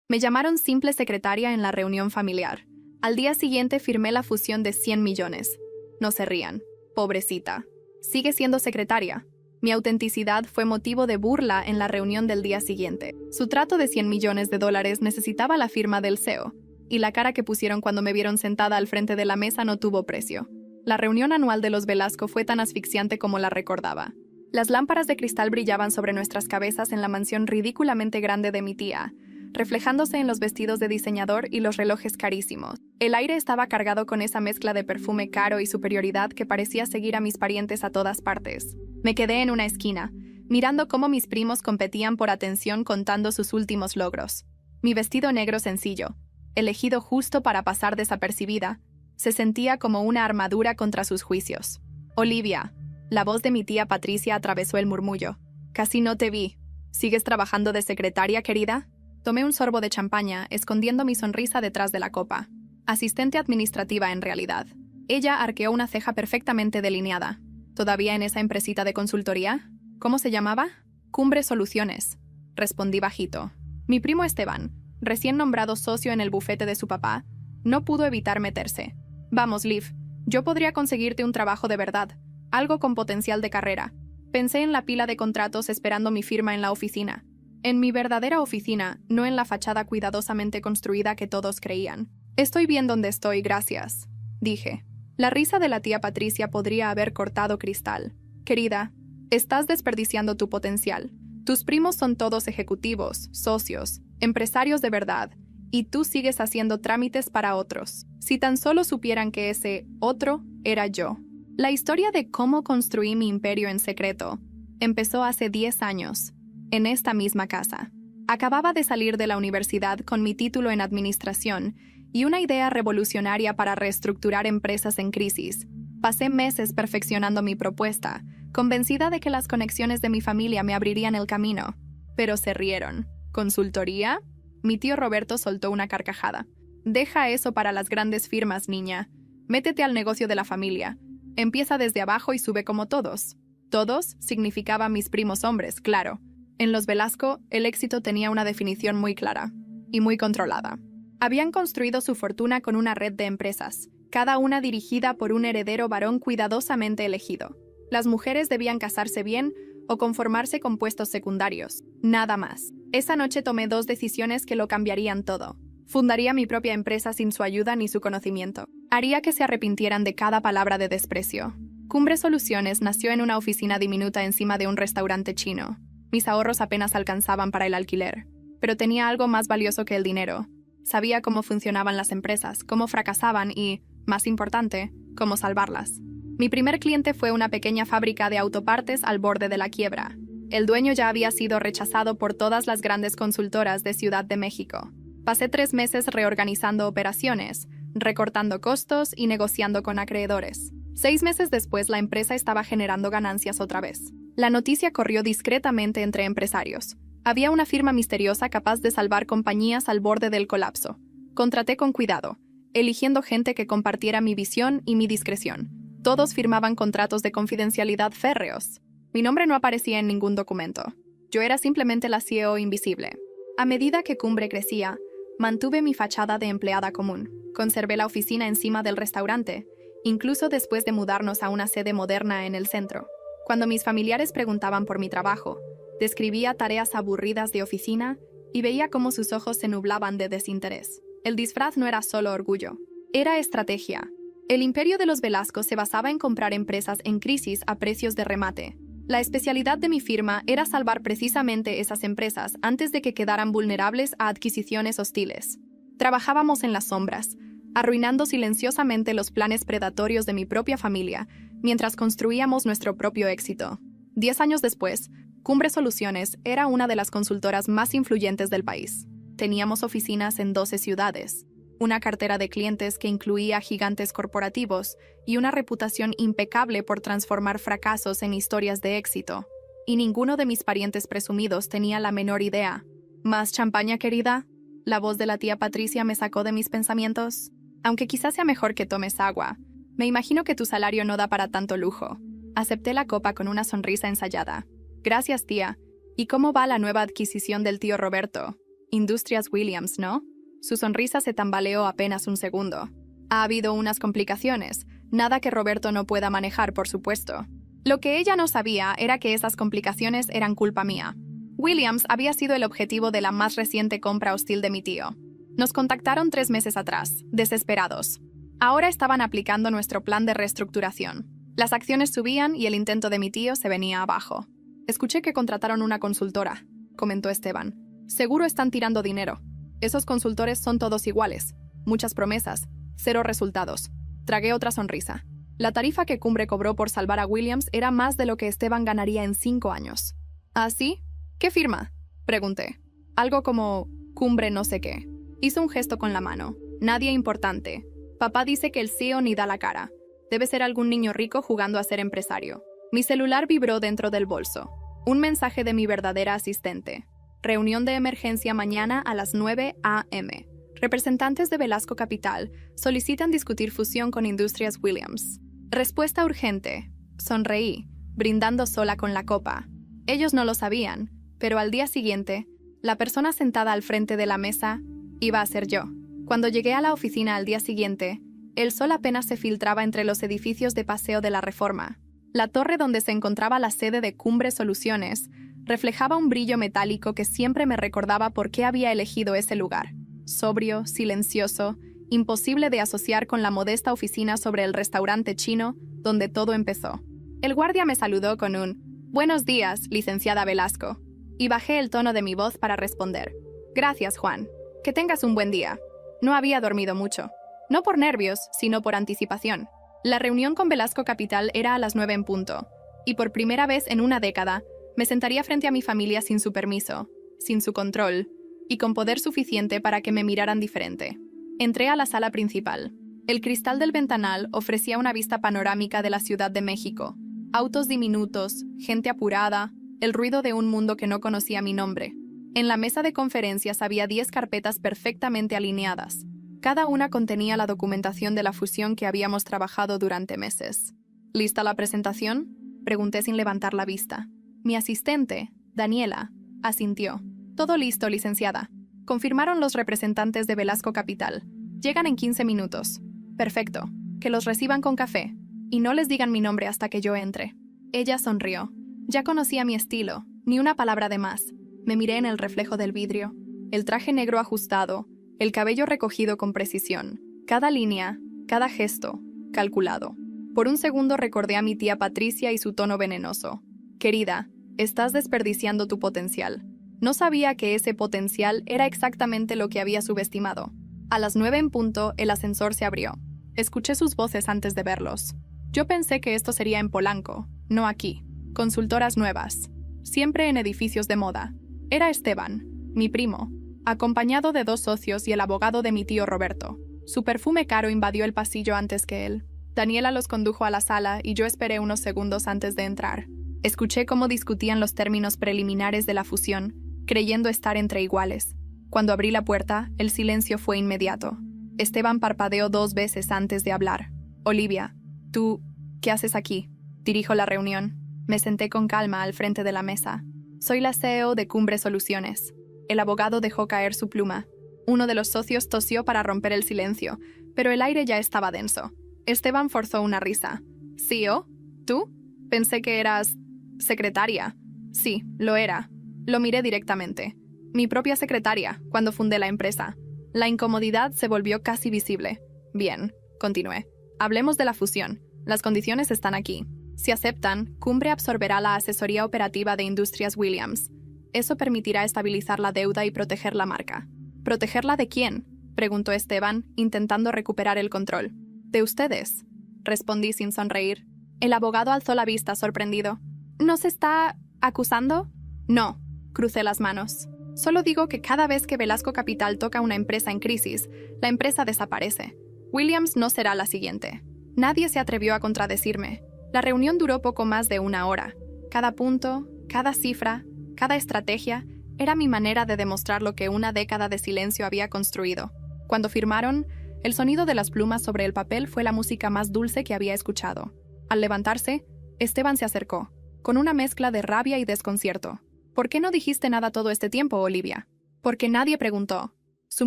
Me llamaron simple secretaria en la reunión familiar. Al día siguiente firmé la fusión de 100 millones. No se rían. Pobrecita. Sigue siendo secretaria. Mi autenticidad fue motivo de burla en la reunión del día siguiente. Su trato de 100 millones de dólares necesitaba la firma del CEO, y la cara que pusieron cuando me vieron sentada al frente de la mesa no tuvo precio. La reunión anual de los Velasco fue tan asfixiante como la recordaba. Las lámparas de cristal brillaban sobre nuestras cabezas en la mansión ridículamente grande de mi tía, reflejándose en los vestidos de diseñador y los relojes carísimos. El aire estaba cargado con esa mezcla de perfume caro y superioridad que parecía seguir a mis parientes a todas partes. Me quedé en una esquina, mirando cómo mis primos competían por atención contando sus últimos logros. Mi vestido negro sencillo, elegido justo para pasar desapercibida, se sentía como una armadura contra sus juicios. Olivia, la voz de mi tía Patricia atravesó el murmullo. Casi no te vi. ¿Sigues trabajando de secretaria, querida? Tomé un sorbo de champaña, escondiendo mi sonrisa detrás de la copa. Asistente administrativa en realidad. Ella arqueó una ceja perfectamente delineada. ¿Todavía en esa empresita de consultoría? ¿Cómo se llamaba? Cumbre Soluciones. Respondí bajito. Mi primo Esteban, recién nombrado socio en el bufete de su papá, no pudo evitar meterse. Vamos, Liv, yo podría conseguirte un trabajo de verdad, algo con potencial de carrera. Pensé en la pila de contratos esperando mi firma en la oficina. En mi verdadera oficina, no en la fachada cuidadosamente construida que todos creían. Estoy bien donde estoy, gracias, dije. La risa de la tía Patricia podría haber cortado cristal. Querida, estás desperdiciando tu potencial. Tus primos son todos ejecutivos, socios, empresarios de verdad, y tú sigues haciendo trámites para otros. Si tan solo supieran que ese otro era yo. La historia de cómo construí mi imperio en secreto empezó hace 10 años, en esta misma casa. Acababa de salir de la universidad con mi título en administración y una idea revolucionaria para reestructurar empresas en crisis. Pasé meses perfeccionando mi propuesta, convencida de que las conexiones de mi familia me abrirían el camino. Pero se rieron. ¿Consultoría? Mi tío Roberto soltó una carcajada. Deja eso para las grandes firmas, niña. Métete al negocio de la familia. Empieza desde abajo y sube como todos. Todos significaba mis primos hombres, claro. En los Velasco, el éxito tenía una definición muy clara y muy controlada. Habían construido su fortuna con una red de empresas, cada una dirigida por un heredero varón cuidadosamente elegido. Las mujeres debían casarse bien o conformarse con puestos secundarios. Nada más. Esa noche tomé 2 decisiones que lo cambiarían todo. Fundaría mi propia empresa sin su ayuda ni su conocimiento. Haría que se arrepintieran de cada palabra de desprecio. Cumbre Soluciones nació en una oficina diminuta encima de un restaurante chino. Mis ahorros apenas alcanzaban para el alquiler. Pero tenía algo más valioso que el dinero. Sabía cómo funcionaban las empresas, cómo fracasaban y, más importante, cómo salvarlas. Mi primer cliente fue una pequeña fábrica de autopartes al borde de la quiebra. El dueño ya había sido rechazado por todas las grandes consultoras de Ciudad de México. Pasé 3 meses reorganizando operaciones, recortando costos y negociando con acreedores. 6 meses después, la empresa estaba generando ganancias otra vez. La noticia corrió discretamente entre empresarios. Había una firma misteriosa capaz de salvar compañías al borde del colapso. Contraté con cuidado, eligiendo gente que compartiera mi visión y mi discreción. Todos firmaban contratos de confidencialidad férreos. Mi nombre no aparecía en ningún documento. Yo era simplemente la CEO invisible. A medida que Cumbre crecía, mantuve mi fachada de empleada común. Conservé la oficina encima del restaurante, incluso después de mudarnos a una sede moderna en el centro. Cuando mis familiares preguntaban por mi trabajo, describía tareas aburridas de oficina y veía cómo sus ojos se nublaban de desinterés. El disfraz no era solo orgullo, era estrategia. El imperio de los Velasco se basaba en comprar empresas en crisis a precios de remate. La especialidad de mi firma era salvar precisamente esas empresas antes de que quedaran vulnerables a adquisiciones hostiles. Trabajábamos en las sombras, arruinando silenciosamente los planes predatorios de mi propia familia, mientras construíamos nuestro propio éxito. 10 años después, Cumbre Soluciones era una de las consultoras más influyentes del país. Teníamos oficinas en 12 ciudades, una cartera de clientes que incluía gigantes corporativos y una reputación impecable por transformar fracasos en historias de éxito. Y ninguno de mis parientes presumidos tenía la menor idea. ¿Más champaña, querida? La voz de la tía Patricia me sacó de mis pensamientos. Aunque quizás sea mejor que tomes agua. Me imagino que tu salario no da para tanto lujo. Acepté la copa con una sonrisa ensayada. Gracias, tía. ¿Y cómo va la nueva adquisición del tío Roberto? Industrias Williams, ¿no? Su sonrisa se tambaleó apenas un segundo. Ha habido unas complicaciones, nada que Roberto no pueda manejar, por supuesto. Lo que ella no sabía era que esas complicaciones eran culpa mía. Williams había sido el objetivo de la más reciente compra hostil de mi tío. Nos contactaron 3 meses atrás, desesperados. Ahora estaban aplicando nuestro plan de reestructuración. Las acciones subían y el intento de mi tío se venía abajo. Escuché que contrataron una consultora, comentó Esteban. Seguro están tirando dinero. Esos consultores son todos iguales. Muchas promesas, 0 resultados. Tragué otra sonrisa. La tarifa que Cumbre cobró por salvar a Williams era más de lo que Esteban ganaría en 5 años. ¿Ah, sí? ¿Qué firma? Pregunté. Algo como Cumbre no sé qué. Hizo un gesto con la mano. Nadie importante. Papá dice que el CEO ni da la cara. Debe ser algún niño rico jugando a ser empresario. Mi celular vibró dentro del bolso. Un mensaje de mi verdadera asistente. Reunión de emergencia mañana a las 9 a.m. Representantes de Velasco Capital solicitan discutir fusión con Industrias Williams. Respuesta urgente. Sonreí, brindando sola con la copa. Ellos no lo sabían, pero al día siguiente, la persona sentada al frente de la mesa iba a ser yo. Cuando llegué a la oficina al día siguiente, el sol apenas se filtraba entre los edificios de Paseo de la Reforma. La torre donde se encontraba la sede de Cumbre Soluciones reflejaba un brillo metálico que siempre me recordaba por qué había elegido ese lugar. Sobrio, silencioso, imposible de asociar con la modesta oficina sobre el restaurante chino donde todo empezó. El guardia me saludó con un «Buenos días, licenciada Velasco», y bajé el tono de mi voz para responder. «Gracias, Juan. Que tengas un buen día». No había dormido mucho. No por nervios, sino por anticipación. La reunión con Velasco Capital era a las 9 en punto, y por primera vez en una década me sentaría frente a mi familia sin su permiso, sin su control, y con poder suficiente para que me miraran diferente. Entré a la sala principal. El cristal del ventanal ofrecía una vista panorámica de la Ciudad de México. Autos diminutos, gente apurada, el ruido de un mundo que no conocía mi nombre. En la mesa de conferencias había 10 carpetas perfectamente alineadas. Cada una contenía la documentación de la fusión que habíamos trabajado durante meses. ¿Lista la presentación?, pregunté sin levantar la vista. Mi asistente, Daniela, asintió. Todo listo, licenciada. Confirmaron los representantes de Velasco Capital. Llegan en 15 minutos. Perfecto. Que los reciban con café. Y no les digan mi nombre hasta que yo entre. Ella sonrió. Ya conocía mi estilo, ni una palabra de más. Me miré en el reflejo del vidrio. El traje negro ajustado, el cabello recogido con precisión. Cada línea, cada gesto, calculado. Por un segundo recordé a mi tía Patricia y su tono venenoso. Querida, estás desperdiciando tu potencial. No sabía que ese potencial era exactamente lo que había subestimado. A las 9 en punto, el ascensor se abrió. Escuché sus voces antes de verlos. Yo pensé que esto sería en Polanco, no aquí. Consultoras nuevas. Siempre en edificios de moda. Era Esteban, mi primo, acompañado de 2 socios y el abogado de mi tío Roberto. Su perfume caro invadió el pasillo antes que él. Daniela los condujo a la sala y yo esperé unos segundos antes de entrar. Escuché cómo discutían los términos preliminares de la fusión, creyendo estar entre iguales. Cuando abrí la puerta, el silencio fue inmediato. Esteban parpadeó 2 veces antes de hablar. «Olivia, tú, ¿qué haces aquí?», dirijo la reunión. Me senté con calma al frente de la mesa. Soy la CEO de Cumbre Soluciones. El abogado dejó caer su pluma. Uno de los socios tosió para romper el silencio, pero el aire ya estaba denso. Esteban forzó una risa. «¿CEO? ¿Tú? Pensé que eras... secretaria». «Sí, lo era». Lo miré directamente. Mi propia secretaria, cuando fundé la empresa. La incomodidad se volvió casi visible. «Bien», continué. «Hablemos de la fusión. Las condiciones están aquí. Si aceptan, Cumbre absorberá la asesoría operativa de Industrias Williams. Eso permitirá estabilizar la deuda y proteger la marca». «¿Protegerla de quién?», preguntó Esteban, intentando recuperar el control. «De ustedes», respondí sin sonreír. El abogado alzó la vista sorprendido. «¿Nos está acusando?». «No», crucé las manos. «Solo digo que cada vez que Velasco Capital toca una empresa en crisis, la empresa desaparece. Williams no será la siguiente». Nadie se atrevió a contradecirme. La reunión duró poco más de 1 hora. Cada punto, cada cifra, cada estrategia era mi manera de demostrar lo que una década de silencio había construido. Cuando firmaron, el sonido de las plumas sobre el papel fue la música más dulce que había escuchado. Al levantarse, Esteban se acercó, con una mezcla de rabia y desconcierto. «¿Por qué no dijiste nada todo este tiempo, Olivia? Porque nadie preguntó. Su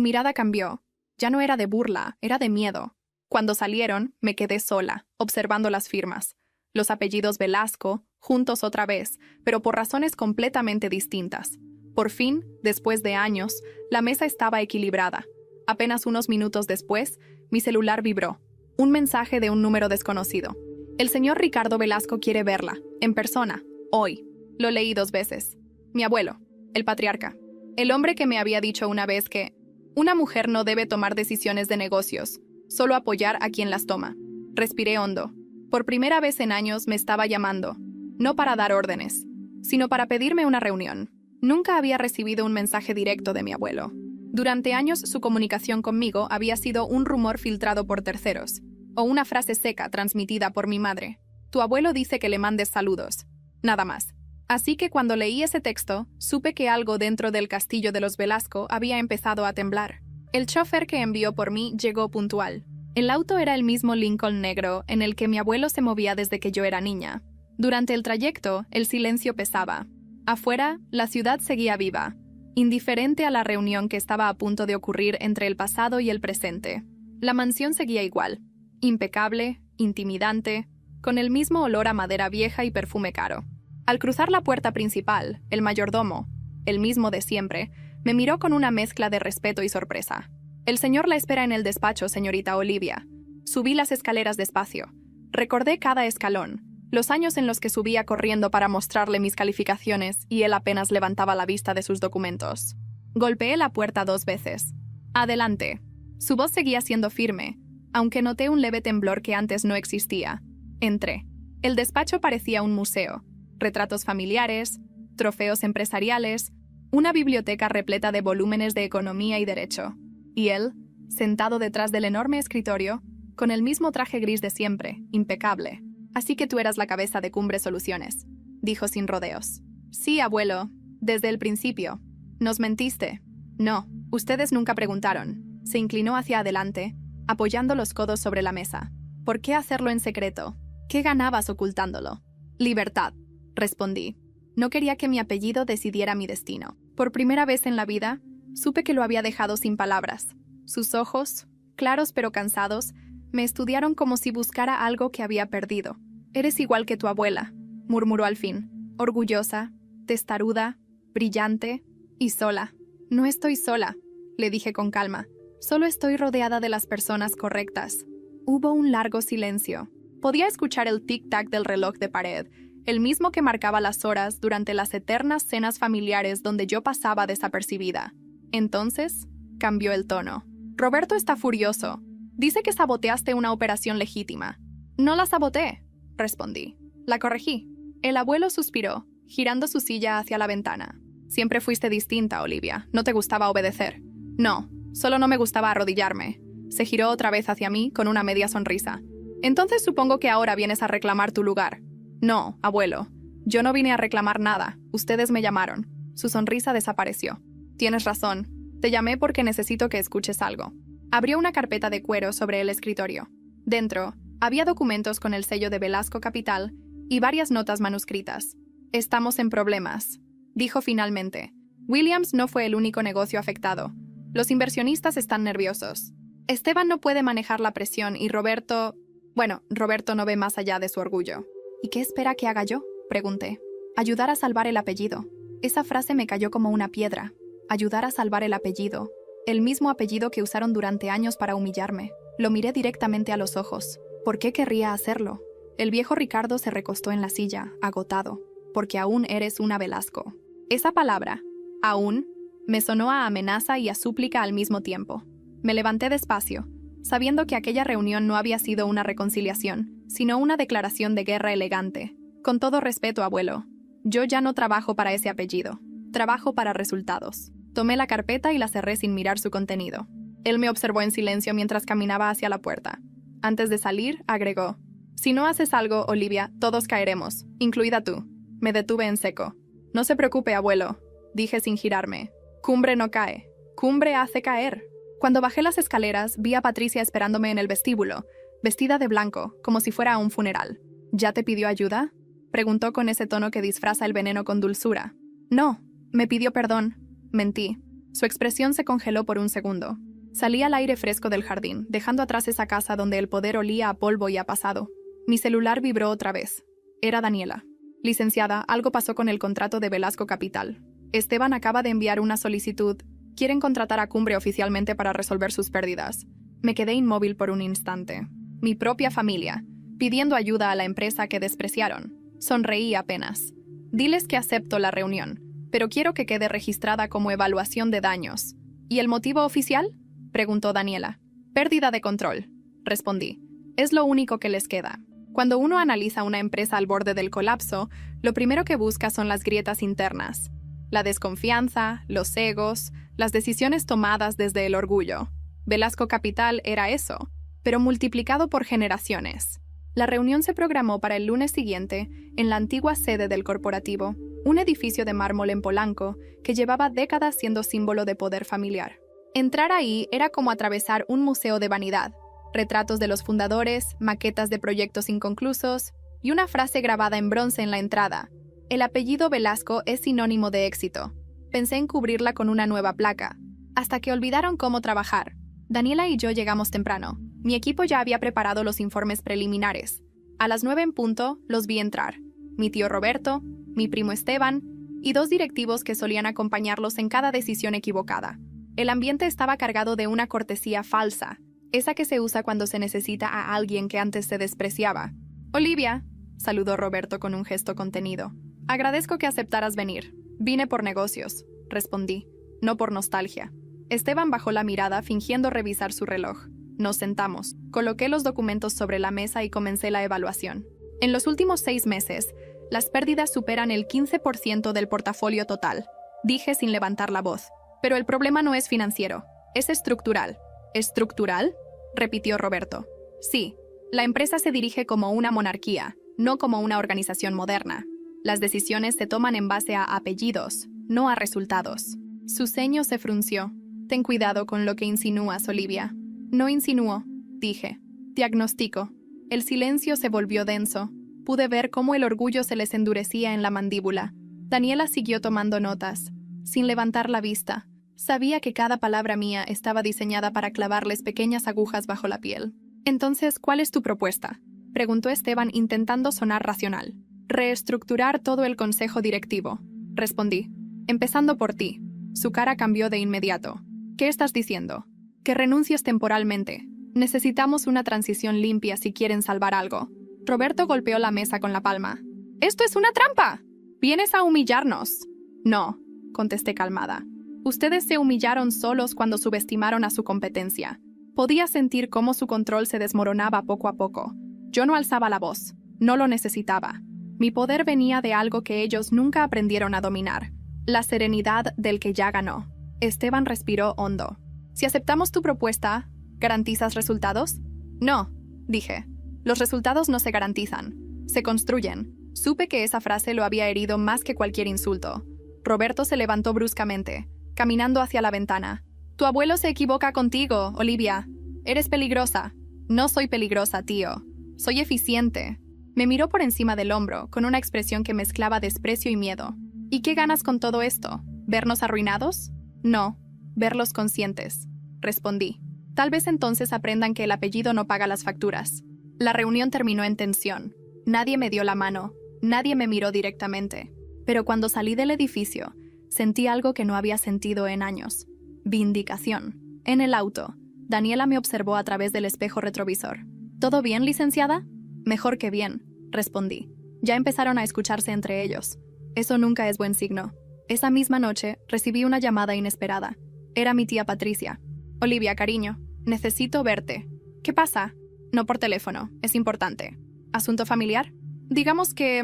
mirada cambió. Ya no era de burla, era de miedo. Cuando salieron, me quedé sola, observando las firmas. Los apellidos Velasco, juntos otra vez, pero por razones completamente distintas. Por fin, después de años, la mesa estaba equilibrada. Apenas unos minutos después, mi celular vibró. Un mensaje de un número desconocido. El señor Ricardo Velasco quiere verla, en persona, hoy. Lo leí 2 veces. Mi abuelo, el patriarca. El hombre que me había dicho una vez que una mujer no debe tomar decisiones de negocios, solo apoyar a quien las toma. Respiré hondo. Por primera vez en años me estaba llamando, no para dar órdenes, sino para pedirme una reunión. Nunca había recibido un mensaje directo de mi abuelo. Durante años su comunicación conmigo había sido un rumor filtrado por terceros, o una frase seca transmitida por mi madre. Tu abuelo dice que le mandes saludos. Nada más. Así que cuando leí ese texto, supe que algo dentro del castillo de los Velasco había empezado a temblar. El chofer que envió por mí llegó puntual. El auto era el mismo Lincoln negro en el que mi abuelo se movía desde que yo era niña. Durante el trayecto, el silencio pesaba. Afuera, la ciudad seguía viva, indiferente a la reunión que estaba a punto de ocurrir entre el pasado y el presente. La mansión seguía igual, impecable, intimidante, con el mismo olor a madera vieja y perfume caro. Al cruzar la puerta principal, el mayordomo, el mismo de siempre, me miró con una mezcla de respeto y sorpresa. El señor la espera en el despacho, señorita Olivia. Subí las escaleras despacio. Recordé cada escalón, los años en los que subía corriendo para mostrarle mis calificaciones y él apenas levantaba la vista de sus documentos. Golpeé la puerta 2 veces. Adelante. Su voz seguía siendo firme, aunque noté un leve temblor que antes no existía. Entré. El despacho parecía un museo. Retratos familiares, trofeos empresariales, una biblioteca repleta de volúmenes de economía y derecho. Y él, sentado detrás del enorme escritorio, con el mismo traje gris de siempre, impecable. Así que tú eras la cabeza de Cumbre Soluciones, dijo sin rodeos. Sí, abuelo, desde el principio. Nos mentiste. No, ustedes nunca preguntaron. Se inclinó hacia adelante, apoyando los codos sobre la mesa. ¿Por qué hacerlo en secreto? ¿Qué ganabas ocultándolo? Libertad, respondí. No quería que mi apellido decidiera mi destino. Por primera vez en la vida, supe que lo había dejado sin palabras. Sus ojos, claros pero cansados, me estudiaron como si buscara algo que había perdido. Eres igual que tu abuela, murmuró al fin, orgullosa, testaruda, brillante y sola. No estoy sola, le dije con calma. Solo estoy rodeada de las personas correctas. Hubo un largo silencio. Podía escuchar el tic-tac del reloj de pared, el mismo que marcaba las horas durante las eternas cenas familiares donde yo pasaba desapercibida. Entonces, cambió el tono. Roberto está furioso. Dice que saboteaste una operación legítima. No la saboteé, respondí. La corregí. El abuelo suspiró, girando su silla hacia la ventana. Siempre fuiste distinta, Olivia. No te gustaba obedecer. No, solo no me gustaba arrodillarme. Se giró otra vez hacia mí con una media sonrisa. Entonces supongo que ahora vienes a reclamar tu lugar. No, abuelo. Yo no vine a reclamar nada. Ustedes me llamaron. Su sonrisa desapareció. Tienes razón. Te llamé porque necesito que escuches algo. Abrió una carpeta de cuero sobre el escritorio. Dentro, había documentos con el sello de Velasco Capital y varias notas manuscritas. Estamos en problemas, dijo finalmente. Williams no fue el único negocio afectado. Los inversionistas están nerviosos. Esteban no puede manejar la presión y Roberto... Bueno, Roberto no ve más allá de su orgullo. ¿Y qué espera que haga yo?, pregunté. Ayudar a salvar el apellido. Esa frase me cayó como una piedra. Ayudar a salvar el apellido. El mismo apellido que usaron durante años para humillarme. Lo miré directamente a los ojos. ¿Por qué querría hacerlo? El viejo Ricardo se recostó en la silla, agotado. Porque aún eres una Velasco. Esa palabra, aún, me sonó a amenaza y a súplica al mismo tiempo. Me levanté despacio, sabiendo que aquella reunión no había sido una reconciliación, sino una declaración de guerra elegante. Con todo respeto, abuelo, yo ya no trabajo para ese apellido. Trabajo para resultados. Tomé la carpeta y la cerré sin mirar su contenido. Él me observó en silencio mientras caminaba hacia la puerta. Antes de salir, agregó: si no haces algo, Olivia, todos caeremos, incluida tú. Me detuve en seco. No se preocupe, abuelo, dije sin girarme. Cumbre no cae. Cumbre hace caer. Cuando bajé las escaleras, vi a Patricia esperándome en el vestíbulo, vestida de blanco, como si fuera a un funeral. ¿Ya te pidió ayuda?, preguntó con ese tono que disfraza el veneno con dulzura. No, me pidió perdón. Mentí. Su expresión se congeló por un segundo. Salí al aire fresco del jardín, dejando atrás esa casa donde el poder olía a polvo y a pasado. Mi celular vibró otra vez. Era Daniela. Licenciada, algo pasó con el contrato de Velasco Capital. Esteban acaba de enviar una solicitud. Quieren contratar a Cumbre oficialmente para resolver sus pérdidas. Me quedé inmóvil por un instante. Mi propia familia, pidiendo ayuda a la empresa que despreciaron. Sonreí apenas. Diles que acepto la reunión, pero quiero que quede registrada como evaluación de daños. ¿Y el motivo oficial?, preguntó Daniela. Pérdida de control, respondí. Es lo único que les queda. Cuando uno analiza una empresa al borde del colapso, lo primero que busca son las grietas internas. La desconfianza, los egos, las decisiones tomadas desde el orgullo. Velasco Capital era eso, pero multiplicado por generaciones. La reunión se programó para el lunes siguiente en la antigua sede del corporativo, un edificio de mármol en Polanco que llevaba décadas siendo símbolo de poder familiar. Entrar ahí era como atravesar un museo de vanidad. Retratos de los fundadores, maquetas de proyectos inconclusos y una frase grabada en bronce en la entrada. El apellido Velasco es sinónimo de éxito. Pensé en cubrirla con una nueva placa, hasta que olvidaron cómo trabajar. Daniela y yo llegamos temprano. Mi equipo ya había preparado los informes preliminares. A las 9 en punto los vi entrar. Mi tío Roberto, mi primo Esteban y 2 directivos que solían acompañarlos en cada decisión equivocada. El ambiente estaba cargado de una cortesía falsa, esa que se usa cuando se necesita a alguien que antes se despreciaba. «Olivia», saludó Roberto con un gesto contenido. «Agradezco que aceptaras venir. Vine por negocios», respondí, no por nostalgia. Esteban bajó la mirada fingiendo revisar su reloj. Nos sentamos, coloqué los documentos sobre la mesa y comencé la evaluación. En los últimos 6 meses, las pérdidas superan el 15% del portafolio total, dije sin levantar la voz. Pero el problema no es financiero, es estructural. ¿Estructural?, repitió Roberto. Sí, la empresa se dirige como una monarquía, no como una organización moderna. Las decisiones se toman en base a apellidos, no a resultados. Su ceño se frunció. Ten cuidado con lo que insinúas, Olivia. No insinúo, dije. Diagnostico. El silencio se volvió denso. Pude ver cómo el orgullo se les endurecía en la mandíbula. Daniela siguió tomando notas, sin levantar la vista. Sabía que cada palabra mía estaba diseñada para clavarles pequeñas agujas bajo la piel. «Entonces, ¿cuál es tu propuesta?», preguntó Esteban intentando sonar racional. «Reestructurar todo el consejo directivo», respondí. «Empezando por ti». Su cara cambió de inmediato. «¿Qué estás diciendo?». «Que renuncies temporalmente. Necesitamos una transición limpia si quieren salvar algo». Roberto golpeó la mesa con la palma. «¡Esto es una trampa! ¡Vienes a humillarnos!». «No», contesté calmada. «Ustedes se humillaron solos cuando subestimaron a su competencia. Podía sentir cómo su control se desmoronaba poco a poco. Yo no alzaba la voz. No lo necesitaba. Mi poder venía de algo que ellos nunca aprendieron a dominar. La serenidad del que ya ganó». Esteban respiró hondo. «Si aceptamos tu propuesta, ¿garantizas resultados?». «No», dije. «Los resultados no se garantizan. Se construyen». Supe que esa frase lo había herido más que cualquier insulto. Roberto se levantó bruscamente, caminando hacia la ventana. «Tu abuelo se equivoca contigo, Olivia. Eres peligrosa». «No soy peligrosa, tío. Soy eficiente». Me miró por encima del hombro, con una expresión que mezclaba desprecio y miedo. «¿Y qué ganas con todo esto? ¿Vernos arruinados?». «No, verlos conscientes», respondí. «Tal vez entonces aprendan que el apellido no paga las facturas». La reunión terminó en tensión. Nadie me dio la mano, nadie me miró directamente. Pero cuando salí del edificio, sentí algo que no había sentido en años. Vindicación. En el auto, Daniela me observó a través del espejo retrovisor. «¿Todo bien, licenciada?». «Mejor que bien», respondí. Ya empezaron a escucharse entre ellos. Eso nunca es buen signo. Esa misma noche, recibí una llamada inesperada. Era mi tía Patricia. «Olivia, cariño, necesito verte». «¿Qué pasa?». «No por teléfono, es importante». «¿Asunto familiar?». «Digamos que...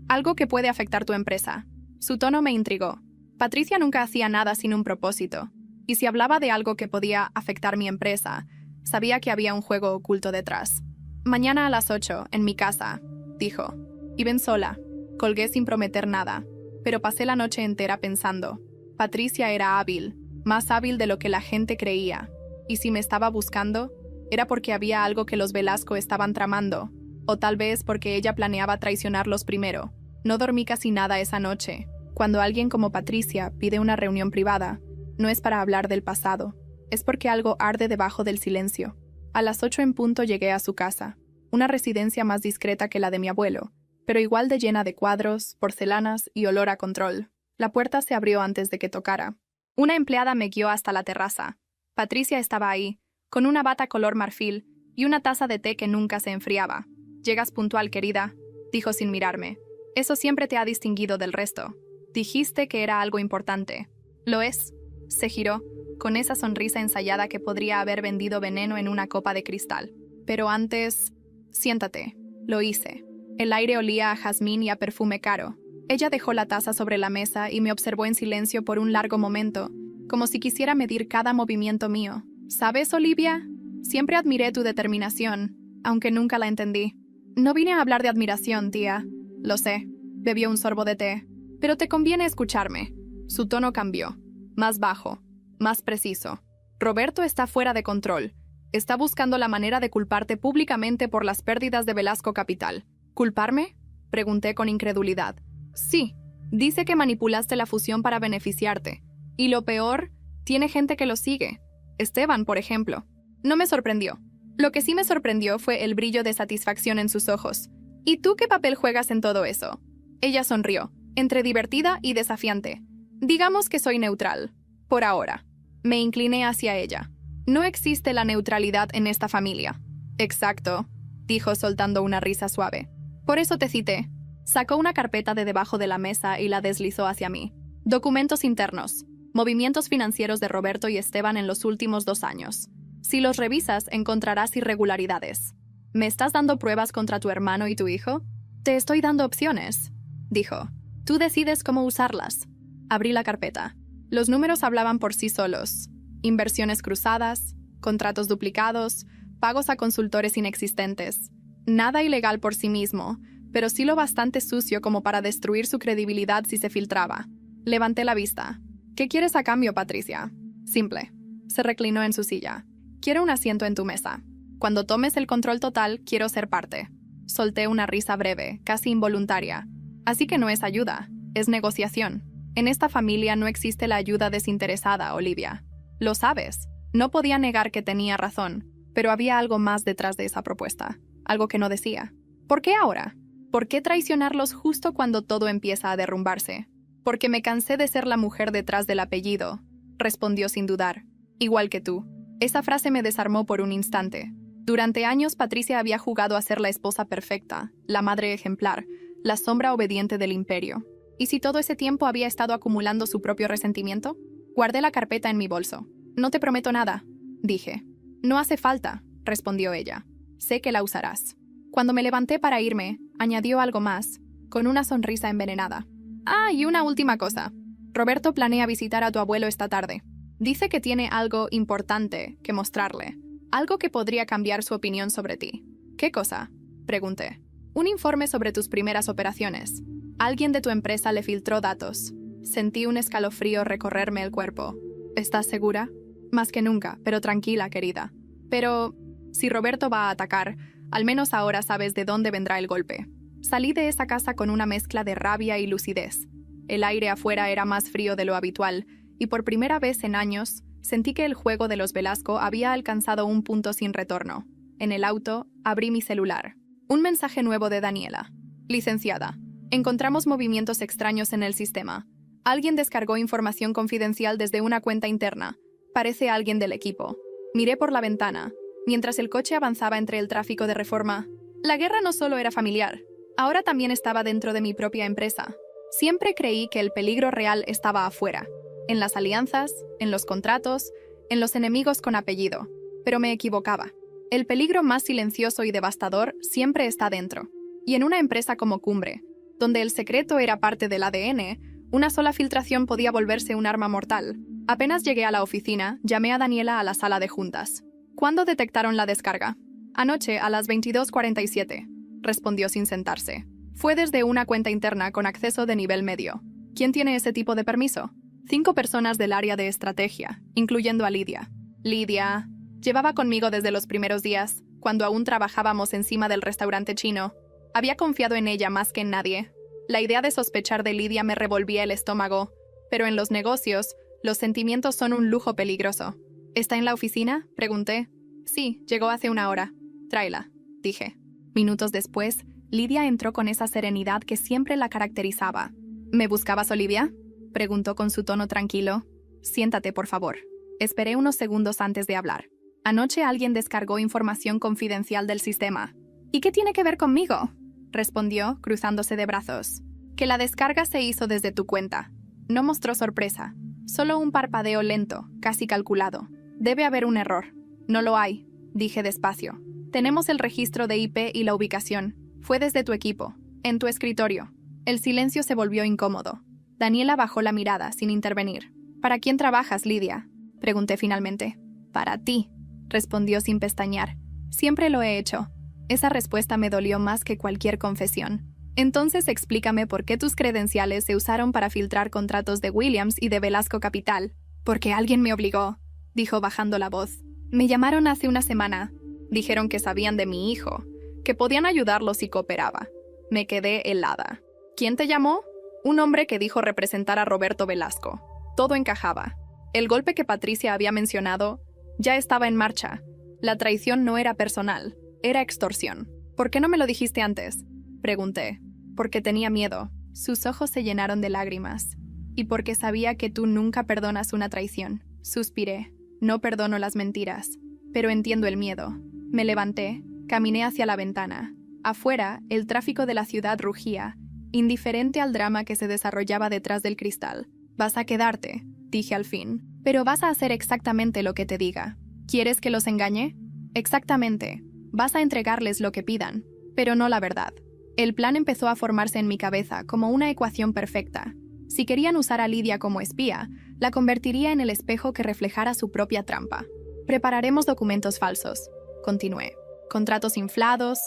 algo que puede afectar tu empresa». Su tono me intrigó. Patricia nunca hacía nada sin un propósito. Y si hablaba de algo que podía afectar mi empresa, sabía que había un juego oculto detrás. «Mañana a las 8, en mi casa», dijo. «Y ven sola». Colgué sin prometer nada, pero pasé la noche entera pensando. Patricia era hábil, más hábil de lo que la gente creía. Y si me estaba buscando, era porque había algo que los Velasco estaban tramando, o tal vez porque ella planeaba traicionarlos primero. No dormí casi nada esa noche. Cuando alguien como Patricia pide una reunión privada, No es para hablar del pasado. Es porque algo arde debajo del silencio. A las 8 en punto llegué a su casa. Una residencia más discreta que la de mi abuelo, pero igual de llena de cuadros, porcelanas y olor a control. La puerta se abrió antes de que tocara. Una empleada me guió hasta la terraza. Patricia estaba ahí, con una bata color marfil y una taza de té que nunca se enfriaba. «Llegas puntual, querida», dijo sin mirarme. «Eso siempre te ha distinguido del resto. Dijiste que era algo importante». «Lo es». Se giró, con esa sonrisa ensayada que podría haber vendido veneno en una copa de cristal. «Pero antes... siéntate». Lo hice. El aire olía a jazmín y a perfume caro. Ella dejó la taza sobre la mesa y me observó en silencio por un largo momento, como si quisiera medir cada movimiento mío. «¿Sabes, Olivia? Siempre admiré tu determinación, aunque nunca la entendí». «No vine a hablar de admiración, tía». «Lo sé». Bebió un sorbo de té. «Pero te conviene escucharme». Su tono cambió. Más bajo. Más preciso. «Roberto está fuera de control. Está buscando la manera de culparte públicamente por las pérdidas de Velasco Capital». «¿Culparme?», pregunté con incredulidad. «Sí. Dice que manipulaste la fusión para beneficiarte. Y lo peor, tiene gente que lo sigue. Esteban, por ejemplo». No me sorprendió. Lo que sí me sorprendió fue el brillo de satisfacción en sus ojos. «¿Y tú qué papel juegas en todo eso?». Ella sonrió, entre divertida y desafiante. «Digamos que soy neutral. Por ahora». Me incliné hacia ella. «No existe la neutralidad en esta familia». «Exacto», dijo soltando una risa suave. «Por eso te cité». Sacó una carpeta de debajo de la mesa y la deslizó hacia mí. «Documentos internos. Movimientos financieros de Roberto y Esteban en los últimos 2 años. Si los revisas, encontrarás irregularidades». «¿Me estás dando pruebas contra tu hermano y tu hijo?». «Te estoy dando opciones», dijo. «Tú decides cómo usarlas». Abrí la carpeta. Los números hablaban por sí solos. Inversiones cruzadas, contratos duplicados, pagos a consultores inexistentes. Nada ilegal por sí mismo, pero sí lo bastante sucio como para destruir su credibilidad si se filtraba. Levanté la vista. «¿Qué quieres a cambio, Patricia?». «Simple». Se reclinó en su silla. «Quiero un asiento en tu mesa. Cuando tomes el control total, quiero ser parte». Solté una risa breve, casi involuntaria. «Así que no es ayuda, es negociación. En esta familia no existe la ayuda desinteresada, Olivia. Lo sabes». No podía negar que tenía razón, pero había algo más detrás de esa propuesta, algo que no decía. «¿Por qué ahora? ¿Por qué traicionarlos justo cuando todo empieza a derrumbarse?». «Porque me cansé de ser la mujer detrás del apellido», respondió sin dudar. «Igual que tú». Esa frase me desarmó por un instante. Durante años Patricia había jugado a ser la esposa perfecta, la madre ejemplar, la sombra obediente del imperio. ¿Y si todo ese tiempo había estado acumulando su propio resentimiento? Guardé la carpeta en mi bolso. «No te prometo nada», dije. «No hace falta», respondió ella. «Sé que la usarás». Cuando me levanté para irme, añadió algo más, con una sonrisa envenenada. «Ah, y una última cosa. Roberto planea visitar a tu abuelo esta tarde. Dice que tiene algo importante que mostrarle, algo que podría cambiar su opinión sobre ti». «¿Qué cosa?», pregunté. «Un informe sobre tus primeras operaciones. Alguien de tu empresa le filtró datos». Sentí un escalofrío recorrerme el cuerpo. «¿Estás segura?». «Más que nunca, pero tranquila, querida». «Pero, si Roberto va a atacar, al menos ahora sabes de dónde vendrá el golpe». Salí de esa casa con una mezcla de rabia y lucidez. El aire afuera era más frío de lo habitual, y por primera vez en años, sentí que el juego de los Velasco había alcanzado un punto sin retorno. En el auto, abrí mi celular. Un mensaje nuevo de Daniela. «Licenciada, encontramos movimientos extraños en el sistema. Alguien descargó información confidencial desde una cuenta interna. Parece alguien del equipo». Miré por la ventana, mientras el coche avanzaba entre el tráfico de Reforma. La guerra no solo era familiar, ahora también estaba dentro de mi propia empresa. Siempre creí que el peligro real estaba afuera, en las alianzas, en los contratos, en los enemigos con apellido. Pero me equivocaba. El peligro más silencioso y devastador siempre está dentro. Y en una empresa como Cumbre, donde el secreto era parte del ADN, una sola filtración podía volverse un arma mortal. Apenas llegué a la oficina, llamé a Daniela a la sala de juntas. «¿Cuándo detectaron la descarga?». «Anoche, a las 22:47», respondió sin sentarse. «Fue desde una cuenta interna con acceso de nivel medio». «¿Quién tiene ese tipo de permiso?». 5 personas del área de estrategia, incluyendo a Lidia. Lidia llevaba conmigo desde los primeros días, cuando aún trabajábamos encima del restaurante chino. Había confiado en ella más que en nadie. La idea de sospechar de Lidia me revolvía el estómago, pero en los negocios, Los sentimientos son un lujo peligroso. ¿Está en la oficina?, pregunté. Sí, llegó hace una hora. Tráela, dije. Minutos después, Lidia entró con esa serenidad que siempre la caracterizaba. ¿Me buscabas, Olivia?, preguntó con su tono tranquilo. Siéntate, por favor. Esperé unos segundos antes de hablar. Anoche alguien descargó información confidencial del sistema. ¿Y qué tiene que ver conmigo?, respondió, cruzándose de brazos. Que la descarga se hizo desde tu cuenta. No mostró sorpresa. Solo un parpadeo lento, casi calculado. Debe haber un error. No lo hay, dije despacio. Tenemos el registro de IP y la ubicación. Fue desde tu equipo, en tu escritorio. El silencio se volvió incómodo. Daniela bajó la mirada, sin intervenir. ¿Para quién trabajas, Lidia?, pregunté finalmente. Para ti, respondió sin pestañear. Siempre lo he hecho. Esa respuesta me dolió más que cualquier confesión. Entonces explícame por qué tus credenciales se usaron para filtrar contratos de Williams y de Velasco Capital. Porque alguien me obligó, dijo bajando la voz. Me llamaron hace una semana. Dijeron que sabían de mi hijo, que podían ayudarlo si cooperaba. Me quedé helada. ¿Quién te llamó? Un hombre que dijo representar a Roberto Velasco. Todo encajaba. El golpe que Patricia había mencionado ya estaba en marcha. La traición no era personal, era extorsión. ¿Por qué no me lo dijiste antes?, pregunté. Porque tenía miedo. Sus ojos se llenaron de lágrimas. Y porque sabía que tú nunca perdonas una traición. Suspiré. No perdono las mentiras, pero entiendo el miedo. Me levanté, caminé hacia la ventana. Afuera, el tráfico de la ciudad rugía, indiferente al drama que se desarrollaba detrás del cristal. Vas a quedarte, dije al fin, pero vas a hacer exactamente lo que te diga. ¿Quieres que los engañe? Exactamente. Vas a entregarles lo que pidan, pero no la verdad. El plan empezó a formarse en mi cabeza como una ecuación perfecta. Si querían usar a Lidia como espía, la convertiría en el espejo que reflejara su propia trampa. Prepararemos documentos falsos, continué. Contratos inflados,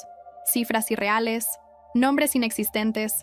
cifras irreales, nombres inexistentes.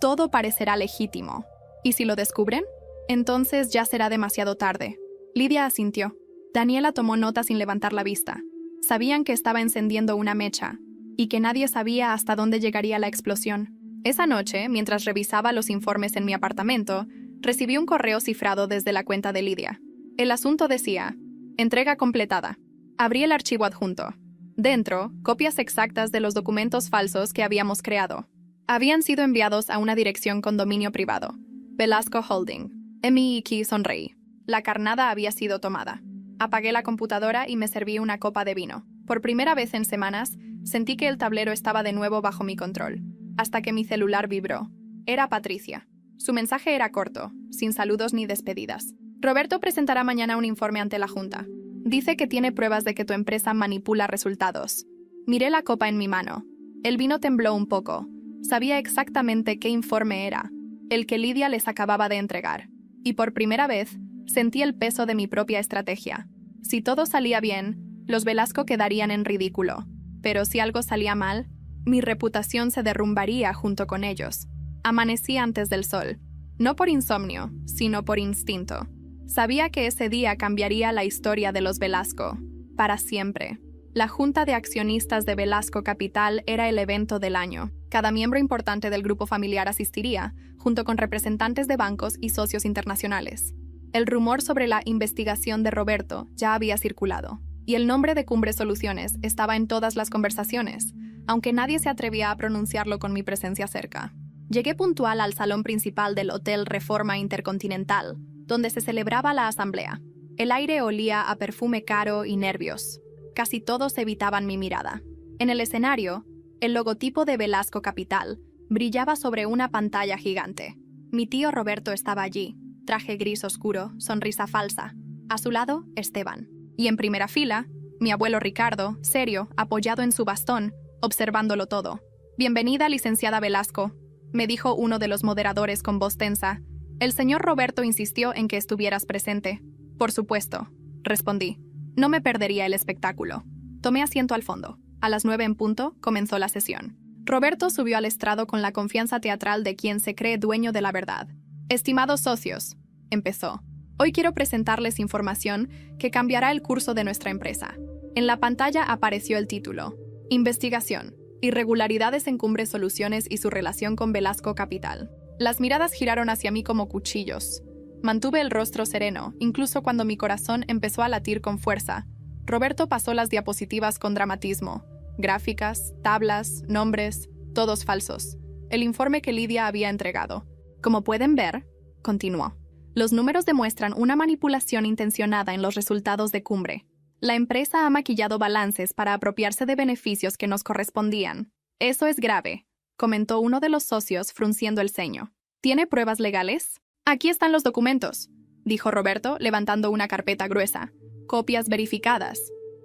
Todo parecerá legítimo. ¿Y si lo descubren? Entonces ya será demasiado tarde. Lidia asintió. Daniela tomó nota sin levantar la vista. Sabían que estaba encendiendo una mecha, y que nadie sabía hasta dónde llegaría la explosión. Esa noche, mientras revisaba los informes en mi apartamento, recibí un correo cifrado desde la cuenta de Lidia. El asunto decía: entrega completada. Abrí el archivo adjunto. Dentro, copias exactas de los documentos falsos que habíamos creado. Habían sido enviados a una dirección con dominio privado. Velasco Holding. M.I.K. sonreí. La carnada había sido tomada. Apagué la computadora y me serví una copa de vino. Por primera vez en semanas, sentí que el tablero estaba de nuevo bajo mi control. Hasta que mi celular vibró. Era Patricia. Su mensaje era corto, sin saludos ni despedidas. Roberto presentará mañana un informe ante la Junta. Dice que tiene pruebas de que tu empresa manipula resultados. Miré la copa en mi mano. El vino tembló un poco. Sabía exactamente qué informe era, el que Lidia les acababa de entregar. Y por primera vez, sentí el peso de mi propia estrategia. Si todo salía bien, los Velasco quedarían en ridículo. Pero si algo salía mal, mi reputación se derrumbaría junto con ellos. Amanecí antes del sol. No por insomnio, sino por instinto. Sabía que ese día cambiaría la historia de los Velasco. Para siempre. La Junta de Accionistas de Velasco Capital era el evento del año. Cada miembro importante del grupo familiar asistiría, junto con representantes de bancos y socios internacionales. El rumor sobre la investigación de Roberto ya había circulado, y el nombre de Cumbre Soluciones estaba en todas las conversaciones, aunque nadie se atrevía a pronunciarlo con mi presencia cerca. Llegué puntual al salón principal del Hotel Reforma Intercontinental, donde se celebraba la asamblea. El aire olía a perfume caro y nervios. Casi todos evitaban mi mirada. En el escenario, el logotipo de Velasco Capital brillaba sobre una pantalla gigante. Mi tío Roberto estaba allí, traje gris oscuro, sonrisa falsa. A su lado, Esteban. Y en primera fila, mi abuelo Ricardo, serio, apoyado en su bastón, observándolo todo. «Bienvenida, licenciada Velasco», me dijo uno de los moderadores con voz tensa. «El señor Roberto insistió en que estuvieras presente». «Por supuesto», respondí. No me perdería el espectáculo. Tomé asiento al fondo. A las 9 en punto, comenzó la sesión. Roberto subió al estrado con la confianza teatral de quien se cree dueño de la verdad. «Estimados socios», empezó. «Hoy quiero presentarles información que cambiará el curso de nuestra empresa». En la pantalla apareció el título: Investigación. Irregularidades en Cumbre Soluciones y su relación con Velasco Capital. Las miradas giraron hacia mí como cuchillos. Mantuve el rostro sereno, incluso cuando mi corazón empezó a latir con fuerza. Roberto pasó las diapositivas con dramatismo. Gráficas, tablas, nombres, todos falsos. El informe que Lidia había entregado. Como pueden ver, continuó, los números demuestran una manipulación intencionada en los resultados de Cumbre. La empresa ha maquillado balances para apropiarse de beneficios que nos correspondían. Eso es grave, comentó uno de los socios frunciendo el ceño. ¿Tiene pruebas legales? Aquí están los documentos, dijo Roberto, levantando una carpeta gruesa. Copias verificadas.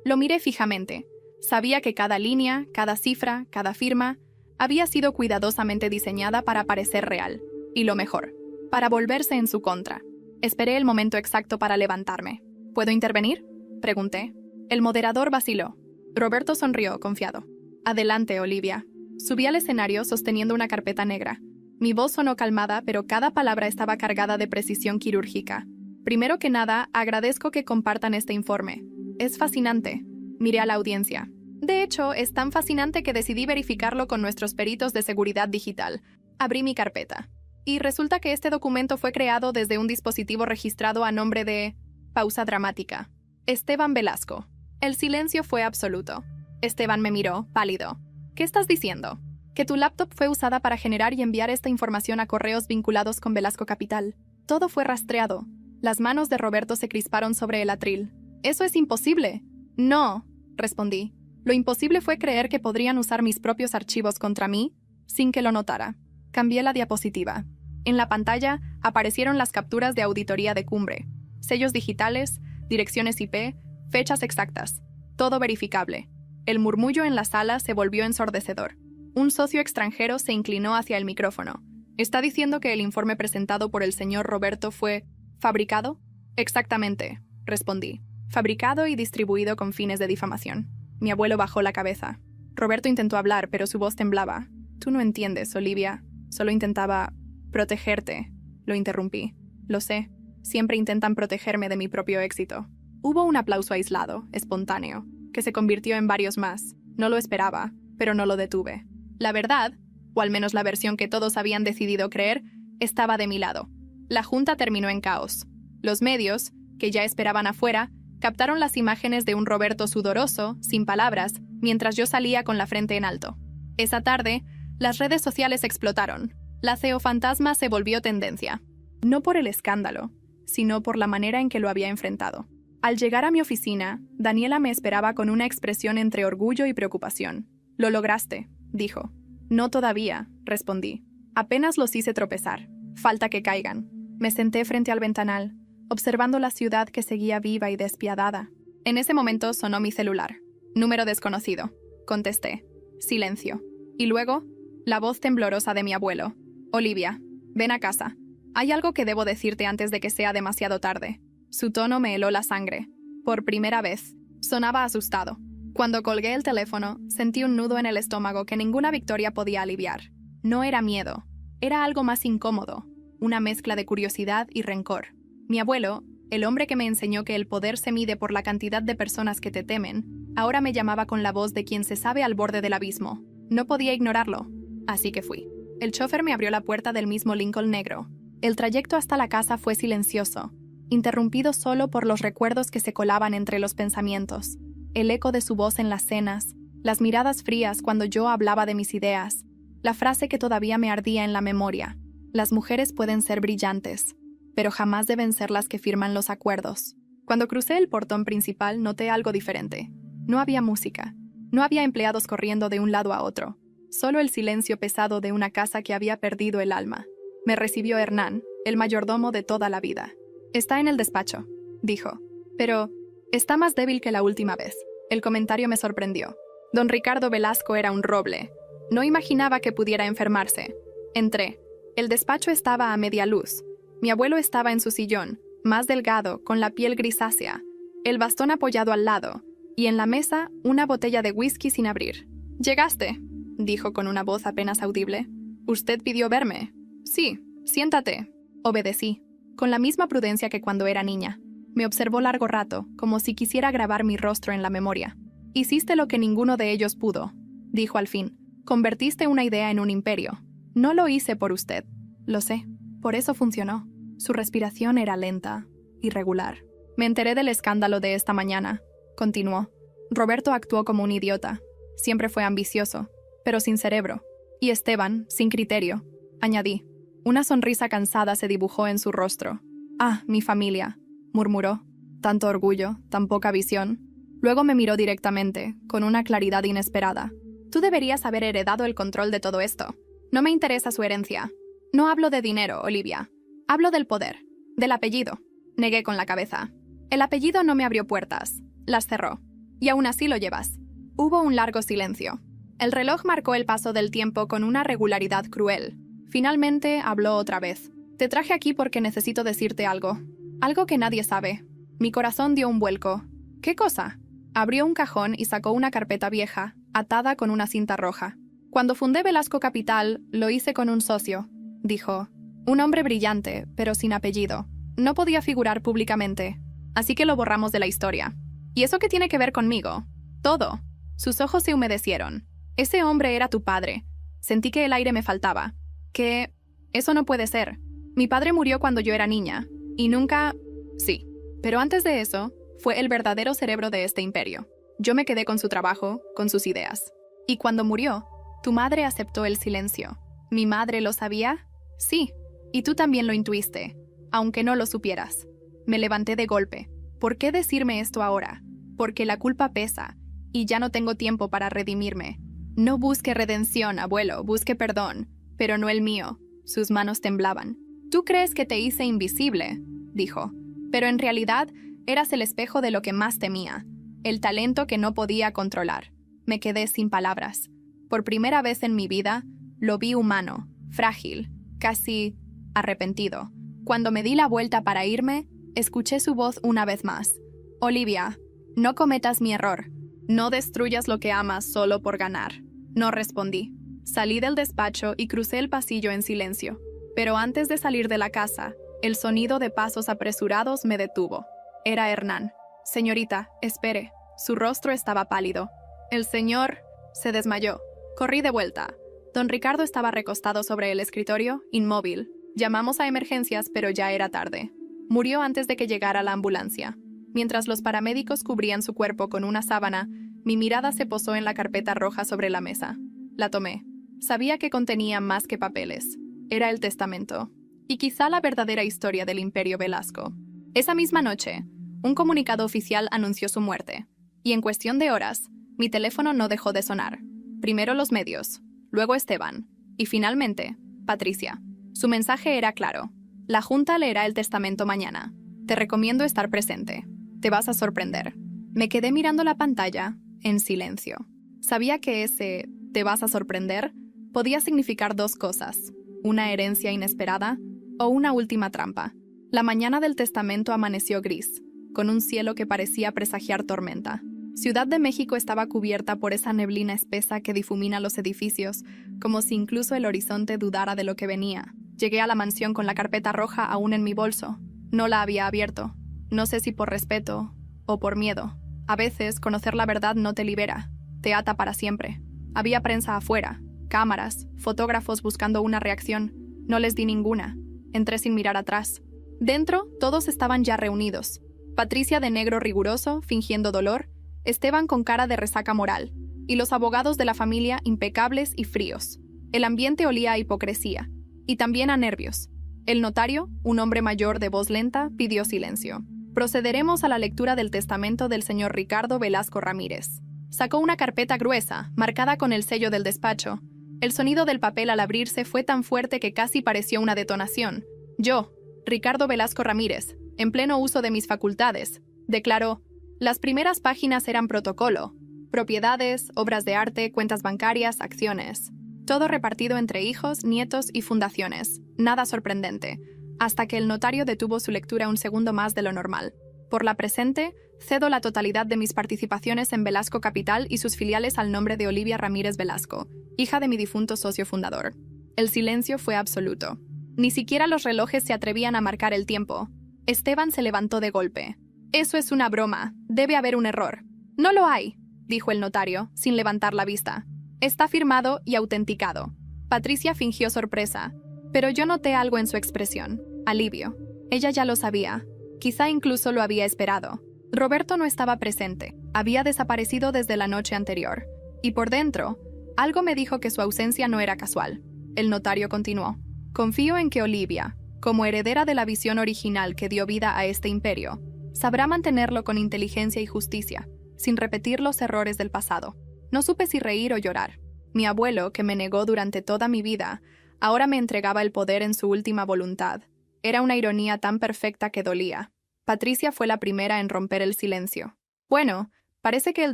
Lo miré fijamente. Sabía que cada línea, cada cifra, cada firma había sido cuidadosamente diseñada para parecer real. Y lo mejor, para volverse en su contra. Esperé el momento exacto para levantarme. ¿Puedo intervenir?, pregunté. El moderador vaciló. Roberto sonrió, confiado. Adelante, Olivia. Subí al escenario sosteniendo una carpeta negra. Mi voz sonó calmada, pero cada palabra estaba cargada de precisión quirúrgica. Primero que nada, agradezco que compartan este informe. Es fascinante. Miré a la audiencia. De hecho, es tan fascinante que decidí verificarlo con nuestros peritos de seguridad digital. Abrí mi carpeta. Y resulta que este documento fue creado desde un dispositivo registrado a nombre de... Pausa dramática. Esteban Velasco. El silencio fue absoluto. Esteban me miró, pálido. ¿Qué estás diciendo? Que tu laptop fue usada para generar y enviar esta información a correos vinculados con Velasco Capital. Todo fue rastreado. Las manos de Roberto se crisparon sobre el atril. «¡Eso es imposible!» «No», respondí. Lo imposible fue creer que podrían usar mis propios archivos contra mí sin que lo notara. Cambié la diapositiva. En la pantalla aparecieron las capturas de auditoría de Cumbre. Sellos digitales, direcciones IP, fechas exactas. Todo verificable. El murmullo en la sala se volvió ensordecedor. Un socio extranjero se inclinó hacia el micrófono. ¿Está diciendo que el informe presentado por el señor Roberto fue fabricado? Exactamente, respondí. Fabricado y distribuido con fines de difamación. Mi abuelo bajó la cabeza. Roberto intentó hablar, pero su voz temblaba. Tú no entiendes, Olivia. Solo intentaba protegerte. Lo interrumpí. Lo sé. Siempre intentan protegerme de mi propio éxito. Hubo un aplauso aislado, espontáneo, que se convirtió en varios más. No lo esperaba, pero no lo detuve. La verdad, o al menos la versión que todos habían decidido creer, estaba de mi lado. La junta terminó en caos. Los medios, que ya esperaban afuera, captaron las imágenes de un Roberto sudoroso, sin palabras, mientras yo salía con la frente en alto. Esa tarde, las redes sociales explotaron. La CEO fantasma se volvió tendencia. No por el escándalo, sino por la manera en que lo había enfrentado. Al llegar a mi oficina, Daniela me esperaba con una expresión entre orgullo y preocupación. «Lo lograste», dijo. «No todavía», respondí. «Apenas los hice tropezar. Falta que caigan». Me senté frente al ventanal, observando la ciudad que seguía viva y despiadada. En ese momento sonó mi celular. «Número desconocido», contesté. Silencio. Y luego, la voz temblorosa de mi abuelo. «Olivia, ven a casa. Hay algo que debo decirte antes de que sea demasiado tarde». Su tono me heló la sangre. Por primera vez, sonaba asustado. Cuando colgué el teléfono, sentí un nudo en el estómago que ninguna victoria podía aliviar. No era miedo, era algo más incómodo, una mezcla de curiosidad y rencor. Mi abuelo, el hombre que me enseñó que el poder se mide por la cantidad de personas que te temen, ahora me llamaba con la voz de quien se sabe al borde del abismo. No podía ignorarlo, así que fui. El chofer me abrió la puerta del mismo Lincoln negro. El trayecto hasta la casa fue silencioso, interrumpido solo por los recuerdos que se colaban entre los pensamientos, el eco de su voz en las cenas, las miradas frías cuando yo hablaba de mis ideas, la frase que todavía me ardía en la memoria: las mujeres pueden ser brillantes, pero jamás deben ser las que firman los acuerdos. Cuando crucé el portón principal noté algo diferente. No había música, no había empleados corriendo de un lado a otro, solo el silencio pesado de una casa que había perdido el alma. Me recibió Hernán, el mayordomo de toda la vida. «Está en el despacho», dijo. «Pero está más débil que la última vez». El comentario me sorprendió. Don Ricardo Velasco era un roble. No imaginaba que pudiera enfermarse. Entré. El despacho estaba a media luz. Mi abuelo estaba en su sillón, más delgado, con la piel grisácea, el bastón apoyado al lado, y en la mesa una botella de whisky sin abrir. «Llegaste», dijo con una voz apenas audible. «¿Usted pidió verme?» «Sí, siéntate». Obedecí, con la misma prudencia que cuando era niña. Me observó largo rato, como si quisiera grabar mi rostro en la memoria. «Hiciste lo que ninguno de ellos pudo», dijo al fin. «Convertiste una idea en un imperio. No lo hice por usted. Lo sé. Por eso funcionó». Su respiración era lenta, irregular. Me enteré del escándalo de esta mañana, continuó. Roberto actuó como un idiota. Siempre fue ambicioso, pero sin cerebro. Y Esteban, sin criterio. Añadí. Una sonrisa cansada se dibujó en su rostro. «Ah, mi familia», murmuró. Tanto orgullo, tan poca visión. Luego me miró directamente, con una claridad inesperada. «Tú deberías haber heredado el control de todo esto. No me interesa su herencia. No hablo de dinero, Olivia. Hablo del poder, del apellido». Negué con la cabeza. «El apellido no me abrió puertas. Las cerró. Y aún así lo llevas». Hubo un largo silencio. El reloj marcó el paso del tiempo con una regularidad cruel. Finalmente habló otra vez. «Te traje aquí porque necesito decirte algo. Algo que nadie sabe». Mi corazón dio un vuelco. «¿Qué cosa?» Abrió un cajón y sacó una carpeta vieja, atada con una cinta roja. «Cuando fundé Velasco Capital, lo hice con un socio», dijo. «Un hombre brillante, pero sin apellido. No podía figurar públicamente. Así que lo borramos de la historia». «¿Y eso qué tiene que ver conmigo?» «Todo». Sus ojos se humedecieron. «Ese hombre era tu padre. Sentí que el aire me faltaba. Que... Eso no puede ser. Mi padre murió cuando yo era niña. Y nunca... Sí. Pero antes de eso, fue el verdadero cerebro de este imperio. Yo me quedé con su trabajo, con sus ideas. Y cuando murió, tu madre aceptó el silencio. ¿Mi madre lo sabía? Sí. Y tú también lo intuiste, aunque no lo supieras». Me levanté de golpe. ¿Por qué decirme esto ahora? Porque la culpa pesa, y ya no tengo tiempo para redimirme. No busque redención, abuelo, busque perdón, pero no el mío. Sus manos temblaban. «Tú crees que te hice invisible», dijo. «Pero en realidad eras el espejo de lo que más temía, el talento que no podía controlar». Me quedé sin palabras. Por primera vez en mi vida, lo vi humano, frágil, casi arrepentido. Cuando me di la vuelta para irme, escuché su voz una vez más. «Olivia, no cometas mi error. No destruyas lo que amas solo por ganar». No respondí. Salí del despacho y crucé el pasillo en silencio. Pero antes de salir de la casa, el sonido de pasos apresurados me detuvo. Era Hernán. «Señorita, espere». Su rostro estaba pálido. «El señor...» Se desmayó. Corrí de vuelta. Don Ricardo estaba recostado sobre el escritorio, inmóvil. Llamamos a emergencias, pero ya era tarde. Murió antes de que llegara la ambulancia. Mientras los paramédicos cubrían su cuerpo con una sábana, mi mirada se posó en la carpeta roja sobre la mesa. La tomé. Sabía que contenía más que papeles. Era el testamento. Y quizá la verdadera historia del Imperio Velasco. Esa misma noche, un comunicado oficial anunció su muerte. Y en cuestión de horas, mi teléfono no dejó de sonar. Primero los medios, luego Esteban, y finalmente, Patricia. Su mensaje era claro. «La Junta leerá el testamento mañana. Te recomiendo estar presente. Te vas a sorprender». Me quedé mirando la pantalla, en silencio. Sabía que ese «te vas a sorprender» podía significar dos cosas: una herencia inesperada o una última trampa. La mañana del testamento amaneció gris, con un cielo que parecía presagiar tormenta. Ciudad de México estaba cubierta por esa neblina espesa que difumina los edificios, como si incluso el horizonte dudara de lo que venía. Llegué a la mansión con la carpeta roja aún en mi bolso. No la había abierto. No sé si por respeto o por miedo. A veces, conocer la verdad no te libera, te ata para siempre. Había prensa afuera, cámaras, fotógrafos buscando una reacción. No les di ninguna. Entré sin mirar atrás. Dentro, todos estaban ya reunidos. Patricia de negro riguroso, fingiendo dolor, Esteban con cara de resaca moral, y los abogados de la familia impecables y fríos. El ambiente olía a hipocresía, y también a nervios. El notario, un hombre mayor de voz lenta, pidió silencio. «Procederemos a la lectura del testamento del señor Ricardo Velasco Ramírez». Sacó una carpeta gruesa, marcada con el sello del despacho. El sonido del papel al abrirse fue tan fuerte que casi pareció una detonación. «Yo, Ricardo Velasco Ramírez, en pleno uso de mis facultades», declaró. Las primeras páginas eran protocolo, propiedades, obras de arte, cuentas bancarias, acciones. Todo repartido entre hijos, nietos y fundaciones. Nada sorprendente, hasta que el notario detuvo su lectura un segundo más de lo normal. «Por la presente, cedo la totalidad de mis participaciones en Velasco Capital y sus filiales al nombre de Olivia Ramírez Velasco, hija de mi difunto socio fundador». El silencio fue absoluto. Ni siquiera los relojes se atrevían a marcar el tiempo. Esteban se levantó de golpe. «Eso es una broma. Debe haber un error». «No lo hay», dijo el notario, sin levantar la vista. «Está firmado y autenticado». Patricia fingió sorpresa, pero yo noté algo en su expresión: alivio. Ella ya lo sabía. Quizá incluso lo había esperado. Roberto no estaba presente. Había desaparecido desde la noche anterior. Y por dentro, algo me dijo que su ausencia no era casual. El notario continuó. Confío en que Olivia, como heredera de la visión original que dio vida a este imperio, sabrá mantenerlo con inteligencia y justicia, sin repetir los errores del pasado. No supe si reír o llorar. Mi abuelo, que me negó durante toda mi vida, ahora me entregaba el poder en su última voluntad. Era una ironía tan perfecta que dolía. Patricia fue la primera en romper el silencio. Bueno, parece que el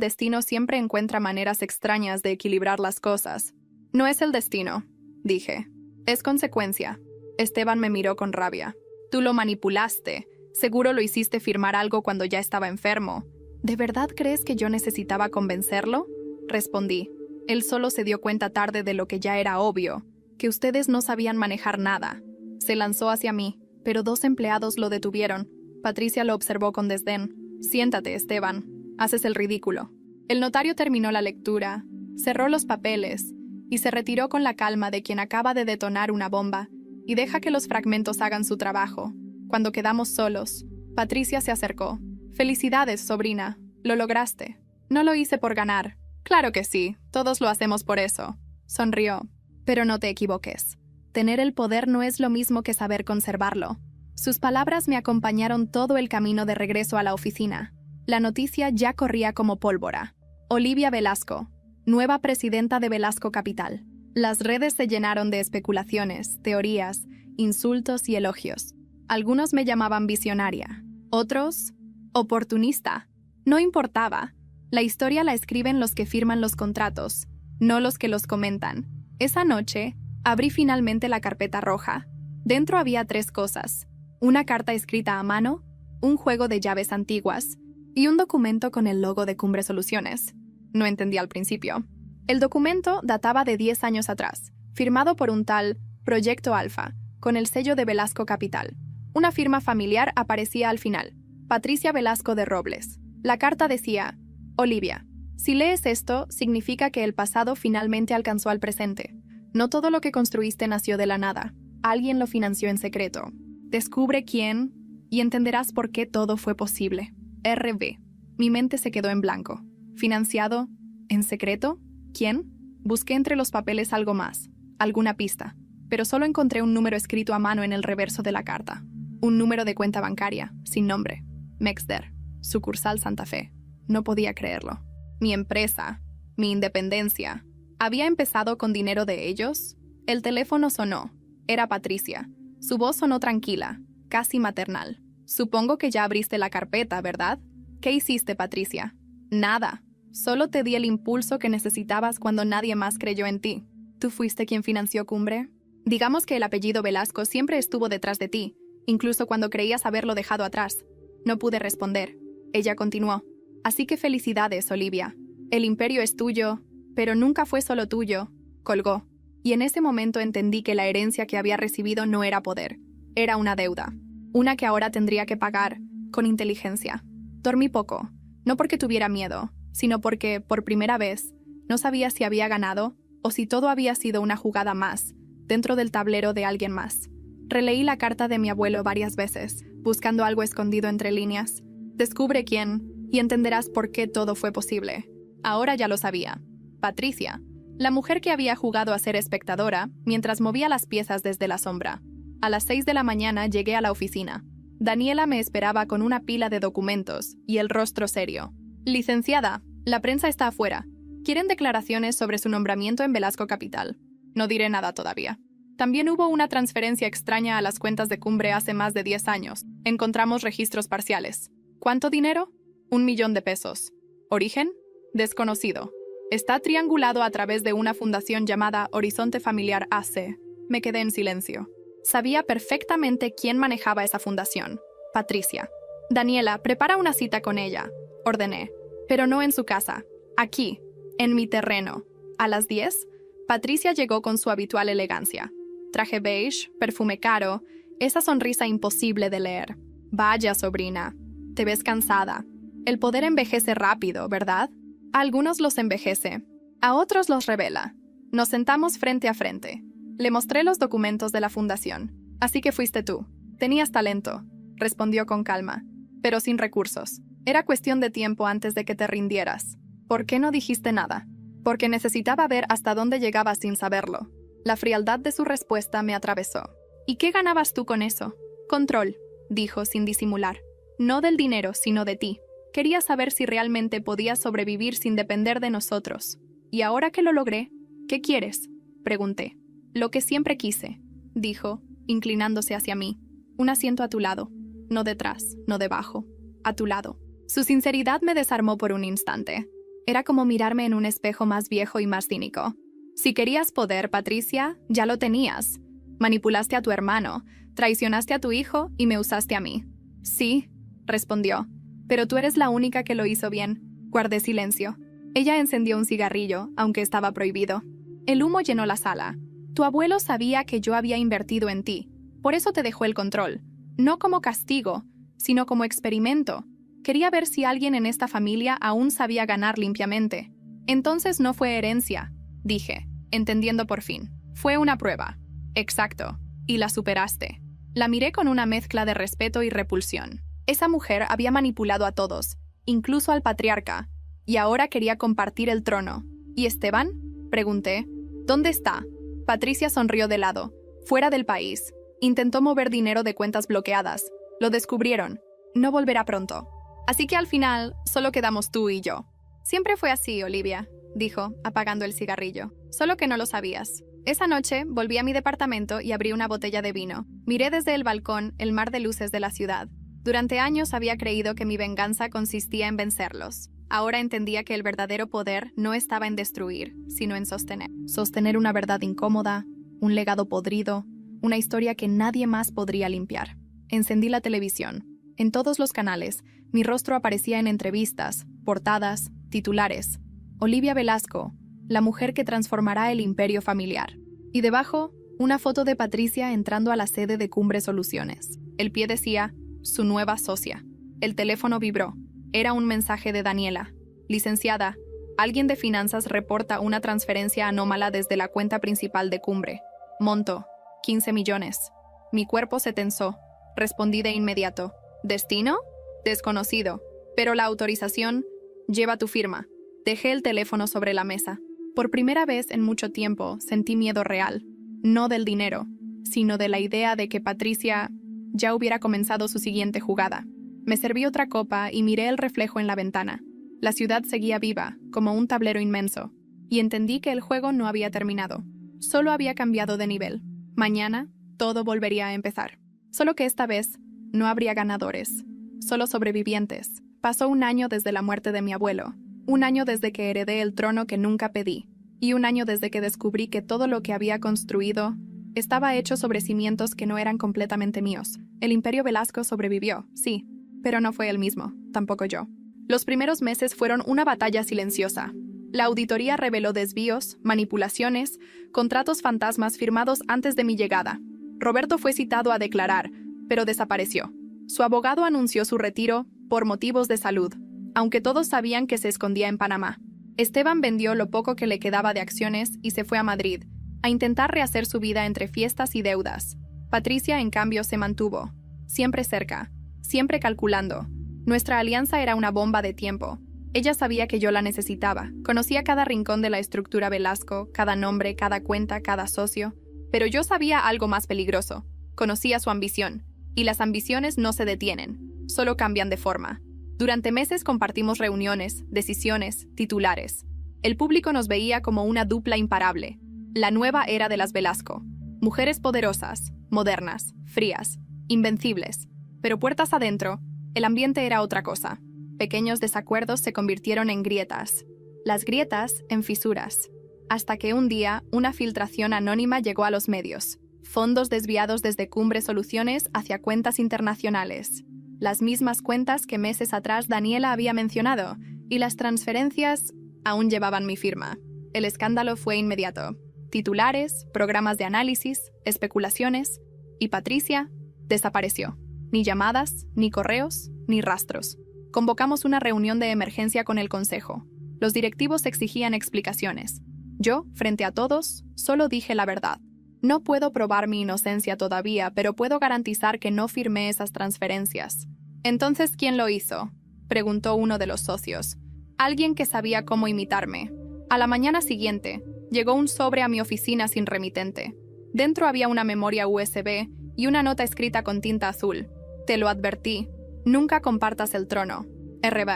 destino siempre encuentra maneras extrañas de equilibrar las cosas. No es el destino, dije. Es consecuencia. Esteban me miró con rabia. Tú lo manipulaste. Seguro lo hiciste firmar algo cuando ya estaba enfermo. ¿De verdad crees que yo necesitaba convencerlo? Respondí. Él solo se dio cuenta tarde de lo que ya era obvio, que ustedes no sabían manejar nada. Se lanzó hacia mí, pero 2 empleados lo detuvieron. Patricia lo observó con desdén. Siéntate, Esteban. Haces el ridículo. El notario terminó la lectura, cerró los papeles y se retiró con la calma de quien acaba de detonar una bomba y deja que los fragmentos hagan su trabajo. Cuando quedamos solos, Patricia se acercó. Felicidades, sobrina. Lo lograste. No lo hice por ganar. Claro que sí, todos lo hacemos por eso. Sonrió. Pero no te equivoques. Tener el poder no es lo mismo que saber conservarlo. Sus palabras me acompañaron todo el camino de regreso a la oficina. La noticia ya corría como pólvora. Olivia Velasco, nueva presidenta de Velasco Capital. Las redes se llenaron de especulaciones, teorías, insultos y elogios. Algunos me llamaban visionaria, otros, oportunista. No importaba. La historia la escriben los que firman los contratos, no los que los comentan. Esa noche, abrí finalmente la carpeta roja. Dentro había 3 cosas: una carta escrita a mano, un juego de llaves antiguas y un documento con el logo de Cumbre Soluciones. No entendí al principio. El documento databa de 10 años atrás, firmado por un tal Proyecto Alfa, con el sello de Velasco Capital. Una firma familiar aparecía al final: Patricia Velasco de Robles. La carta decía: Olivia, si lees esto, significa que el pasado finalmente alcanzó al presente. No todo lo que construiste nació de la nada. Alguien lo financió en secreto. Descubre quién y entenderás por qué todo fue posible. RB. Mi mente se quedó en blanco. ¿Financiado? ¿En secreto? ¿Quién? Busqué entre los papeles algo más, alguna pista, pero solo encontré un número escrito a mano en el reverso de la carta. Un número de cuenta bancaria, sin nombre. Mexder, sucursal Santa Fe. No podía creerlo. Mi empresa, mi independencia, ¿había empezado con dinero de ellos? El teléfono sonó. Era Patricia. Su voz sonó tranquila, casi maternal. Supongo que ya abriste la carpeta, ¿verdad? ¿Qué hiciste, Patricia? Nada. Solo te di el impulso que necesitabas cuando nadie más creyó en ti. ¿Tú fuiste quien financió Cumbre? Digamos que el apellido Velasco siempre estuvo detrás de ti, incluso cuando creías haberlo dejado atrás. No pude responder. Ella continuó. Así que felicidades, Olivia. El imperio es tuyo, pero nunca fue solo tuyo. Colgó. Y en ese momento entendí que la herencia que había recibido no era poder. Era una deuda. Una que ahora tendría que pagar, con inteligencia. Dormí poco, no porque tuviera miedo, sino porque, por primera vez, no sabía si había ganado o si todo había sido una jugada más, dentro del tablero de alguien más. Releí la carta de mi abuelo varias veces, buscando algo escondido entre líneas. Descubre quién, y entenderás por qué todo fue posible. Ahora ya lo sabía. Patricia, la mujer que había jugado a ser espectadora mientras movía las piezas desde la sombra. A las 6 de la mañana llegué a la oficina. Daniela me esperaba con una pila de documentos y el rostro serio. Licenciada, la prensa está afuera. Quieren declaraciones sobre su nombramiento en Velasco Capital. No diré nada todavía. También hubo una transferencia extraña a las cuentas de Cumbre hace más de 10 años. Encontramos registros parciales. ¿Cuánto dinero? 1 millón de pesos. ¿Origen? Desconocido. Está triangulado a través de una fundación llamada Horizonte Familiar AC. Me quedé en silencio. Sabía perfectamente quién manejaba esa fundación. Patricia. Daniela, prepara una cita con ella. Ordené. Pero no en su casa. Aquí, en mi terreno. A las 10, Patricia llegó con su habitual elegancia. Traje beige, perfume caro, esa sonrisa imposible de leer. Vaya, sobrina. Te ves cansada. El poder envejece rápido, ¿verdad? A algunos los envejece, a otros los revela. Nos sentamos frente a frente. Le mostré los documentos de la fundación. Así que fuiste tú. Tenías talento, respondió con calma, pero sin recursos. Era cuestión de tiempo antes de que te rindieras. ¿Por qué no dijiste nada? Porque necesitaba ver hasta dónde llegabas sin saberlo. La frialdad de su respuesta me atravesó. ¿Y qué ganabas tú con eso? Control, dijo sin disimular. No del dinero, sino de ti. Quería saber si realmente podías sobrevivir sin depender de nosotros. Y ahora que lo logré, ¿qué quieres? Pregunté. Lo que siempre quise, dijo, inclinándose hacia mí. Un asiento a tu lado. No detrás, no debajo. A tu lado. Su sinceridad me desarmó por un instante. Era como mirarme en un espejo más viejo y más cínico. Si querías poder, Patricia, ya lo tenías. Manipulaste a tu hermano, traicionaste a tu hijo y me usaste a mí. Sí, respondió. Pero tú eres la única que lo hizo bien. Guardé silencio. Ella encendió un cigarrillo, aunque estaba prohibido. El humo llenó la sala. Tu abuelo sabía que yo había invertido en ti. Por eso te dejó el control. No como castigo, sino como experimento. Quería ver si alguien en esta familia aún sabía ganar limpiamente. Entonces no fue herencia, dije, entendiendo por fin. Fue una prueba. Exacto. Y la superaste. La miré con una mezcla de respeto y repulsión. Esa mujer había manipulado a todos, incluso al patriarca, y ahora quería compartir el trono. ¿Y Esteban? Pregunté. ¿Dónde está? Patricia sonrió de lado. Fuera del país. Intentó mover dinero de cuentas bloqueadas. Lo descubrieron. No volverá pronto. Así que al final, solo quedamos tú y yo. Siempre fue así, Olivia, dijo, apagando el cigarrillo. Solo que no lo sabías. Esa noche volví a mi departamento y abrí una botella de vino. Miré desde el balcón el mar de luces de la ciudad. Durante años había creído que mi venganza consistía en vencerlos. Ahora entendía que el verdadero poder no estaba en destruir, sino en sostener. Sostener una verdad incómoda, un legado podrido, una historia que nadie más podría limpiar. Encendí la televisión. En todos los canales, mi rostro aparecía en entrevistas, portadas, titulares. Olivia Velasco, la mujer que transformará el imperio familiar. Y debajo, una foto de Patricia entrando a la sede de Cumbre Soluciones. El pie decía, su nueva socia. El teléfono vibró. Era un mensaje de Daniela. Licenciada, alguien de finanzas reporta una transferencia anómala desde la cuenta principal de Cumbre. Monto, 15 millones. Mi cuerpo se tensó. Respondí de inmediato. ¿Destino? Desconocido. Pero la autorización lleva tu firma. Dejé el teléfono sobre la mesa. Por primera vez en mucho tiempo sentí miedo real. No del dinero, sino de la idea de que Patricia ya hubiera comenzado su siguiente jugada. Me serví otra copa y miré el reflejo en la ventana. La ciudad seguía viva, como un tablero inmenso, y entendí que el juego no había terminado. Solo había cambiado de nivel. Mañana, todo volvería a empezar. Solo que esta vez, no habría ganadores, solo sobrevivientes. Pasó un año desde la muerte de mi abuelo, un año desde que heredé el trono que nunca pedí, y un año desde que descubrí que todo lo que había construido estaba hecho sobre cimientos que no eran completamente míos. El Imperio Velasco sobrevivió, sí, pero no fue el mismo, tampoco yo. Los primeros meses fueron una batalla silenciosa. La auditoría reveló desvíos, manipulaciones, contratos fantasmas firmados antes de mi llegada. Roberto fue citado a declarar, pero desapareció. Su abogado anunció su retiro por motivos de salud, aunque todos sabían que se escondía en Panamá. Esteban vendió lo poco que le quedaba de acciones y se fue a Madrid, a intentar rehacer su vida entre fiestas y deudas. Patricia, en cambio, se mantuvo, siempre cerca, siempre calculando. Nuestra alianza era una bomba de tiempo. Ella sabía que yo la necesitaba, conocía cada rincón de la estructura Velasco, cada nombre, cada cuenta, cada socio. Pero yo sabía algo más peligroso. Conocía su ambición. Y las ambiciones no se detienen, solo cambian de forma. Durante meses compartimos reuniones, decisiones, titulares. El público nos veía como una dupla imparable. La nueva era de las Velasco. Mujeres poderosas, modernas, frías, invencibles. Pero puertas adentro, el ambiente era otra cosa. Pequeños desacuerdos se convirtieron en grietas. Las grietas en fisuras. Hasta que un día, una filtración anónima llegó a los medios. Fondos desviados desde Cumbre Soluciones hacia cuentas internacionales. Las mismas cuentas que meses atrás Daniela había mencionado, y las transferencias aún llevaban mi firma. El escándalo fue inmediato. Titulares, programas de análisis, especulaciones, y Patricia desapareció. Ni llamadas, ni correos, ni rastros. Convocamos una reunión de emergencia con el consejo. Los directivos exigían explicaciones. Yo, frente a todos, solo dije la verdad. No puedo probar mi inocencia todavía, pero puedo garantizar que no firmé esas transferencias. Entonces, ¿quién lo hizo?, preguntó uno de los socios. Alguien que sabía cómo imitarme. A la mañana siguiente, llegó un sobre a mi oficina sin remitente. Dentro había una memoria USB y una nota escrita con tinta azul. Te lo advertí. Nunca compartas el trono. RB.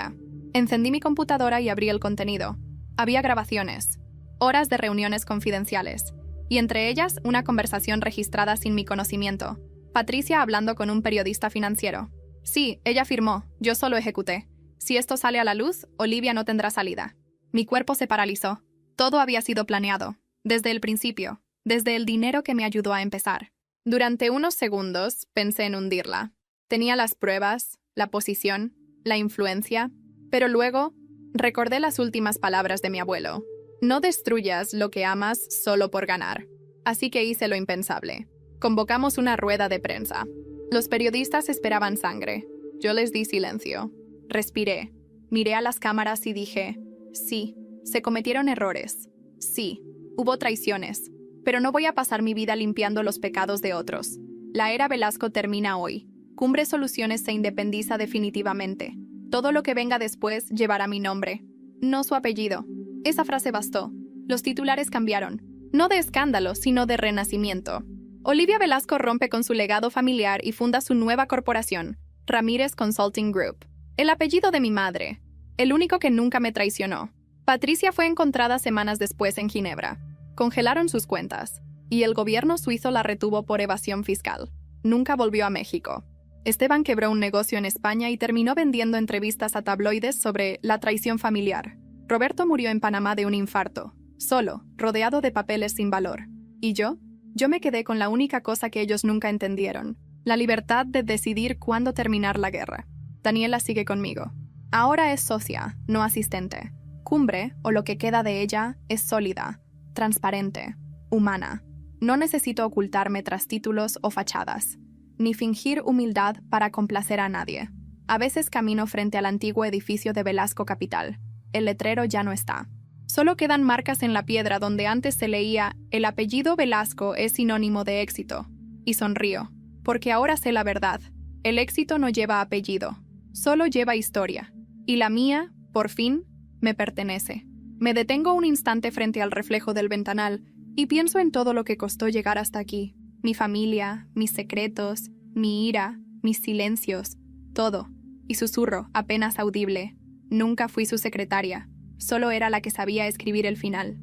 Encendí mi computadora y abrí el contenido. Había grabaciones, horas de reuniones confidenciales, y entre ellas una conversación registrada sin mi conocimiento. Patricia hablando con un periodista financiero. Sí, ella firmó, yo solo ejecuté. Si esto sale a la luz, Olivia no tendrá salida. Mi cuerpo se paralizó. Todo había sido planeado, desde el principio, desde el dinero que me ayudó a empezar. Durante unos segundos pensé en hundirla. Tenía las pruebas, la posición, la influencia, pero luego recordé las últimas palabras de mi abuelo. No destruyas lo que amas solo por ganar. Así que hice lo impensable. Convocamos una rueda de prensa. Los periodistas esperaban sangre. Yo les di silencio. Respiré. Miré a las cámaras y dije, sí, se cometieron errores. Sí, hubo traiciones. Pero no voy a pasar mi vida limpiando los pecados de otros. La era Velasco termina hoy. Cumbre Soluciones se independiza definitivamente. Todo lo que venga después llevará mi nombre, no su apellido. Esa frase bastó. Los titulares cambiaron. No de escándalo, sino de renacimiento. Olivia Velasco rompe con su legado familiar y funda su nueva corporación, Ramírez Consulting Group. El apellido de mi madre, el único que nunca me traicionó. Patricia fue encontrada semanas después en Ginebra. Congelaron sus cuentas, y el gobierno suizo la retuvo por evasión fiscal. Nunca volvió a México. Esteban quebró un negocio en España y terminó vendiendo entrevistas a tabloides sobre la traición familiar. Roberto murió en Panamá de un infarto, solo, rodeado de papeles sin valor. ¿Y yo? Yo me quedé con la única cosa que ellos nunca entendieron, la libertad de decidir cuándo terminar la guerra. Daniela sigue conmigo. Ahora es socia, no asistente. Cumbre, o lo que queda de ella, es sólida, transparente, humana. No necesito ocultarme tras títulos o fachadas, ni fingir humildad para complacer a nadie. A veces camino frente al antiguo edificio de Velasco Capital. El letrero ya no está. Solo quedan marcas en la piedra donde antes se leía «El apellido Velasco es sinónimo de éxito». Y sonrío, porque ahora sé la verdad. El éxito no lleva apellido, solo lleva historia. Y la mía, por fin, me pertenece. Me detengo un instante frente al reflejo del ventanal y pienso en todo lo que costó llegar hasta aquí. Mi familia, mis secretos, mi ira, mis silencios, todo. Y susurro, apenas audible. Nunca fui su secretaria, solo era la que sabía escribir el final.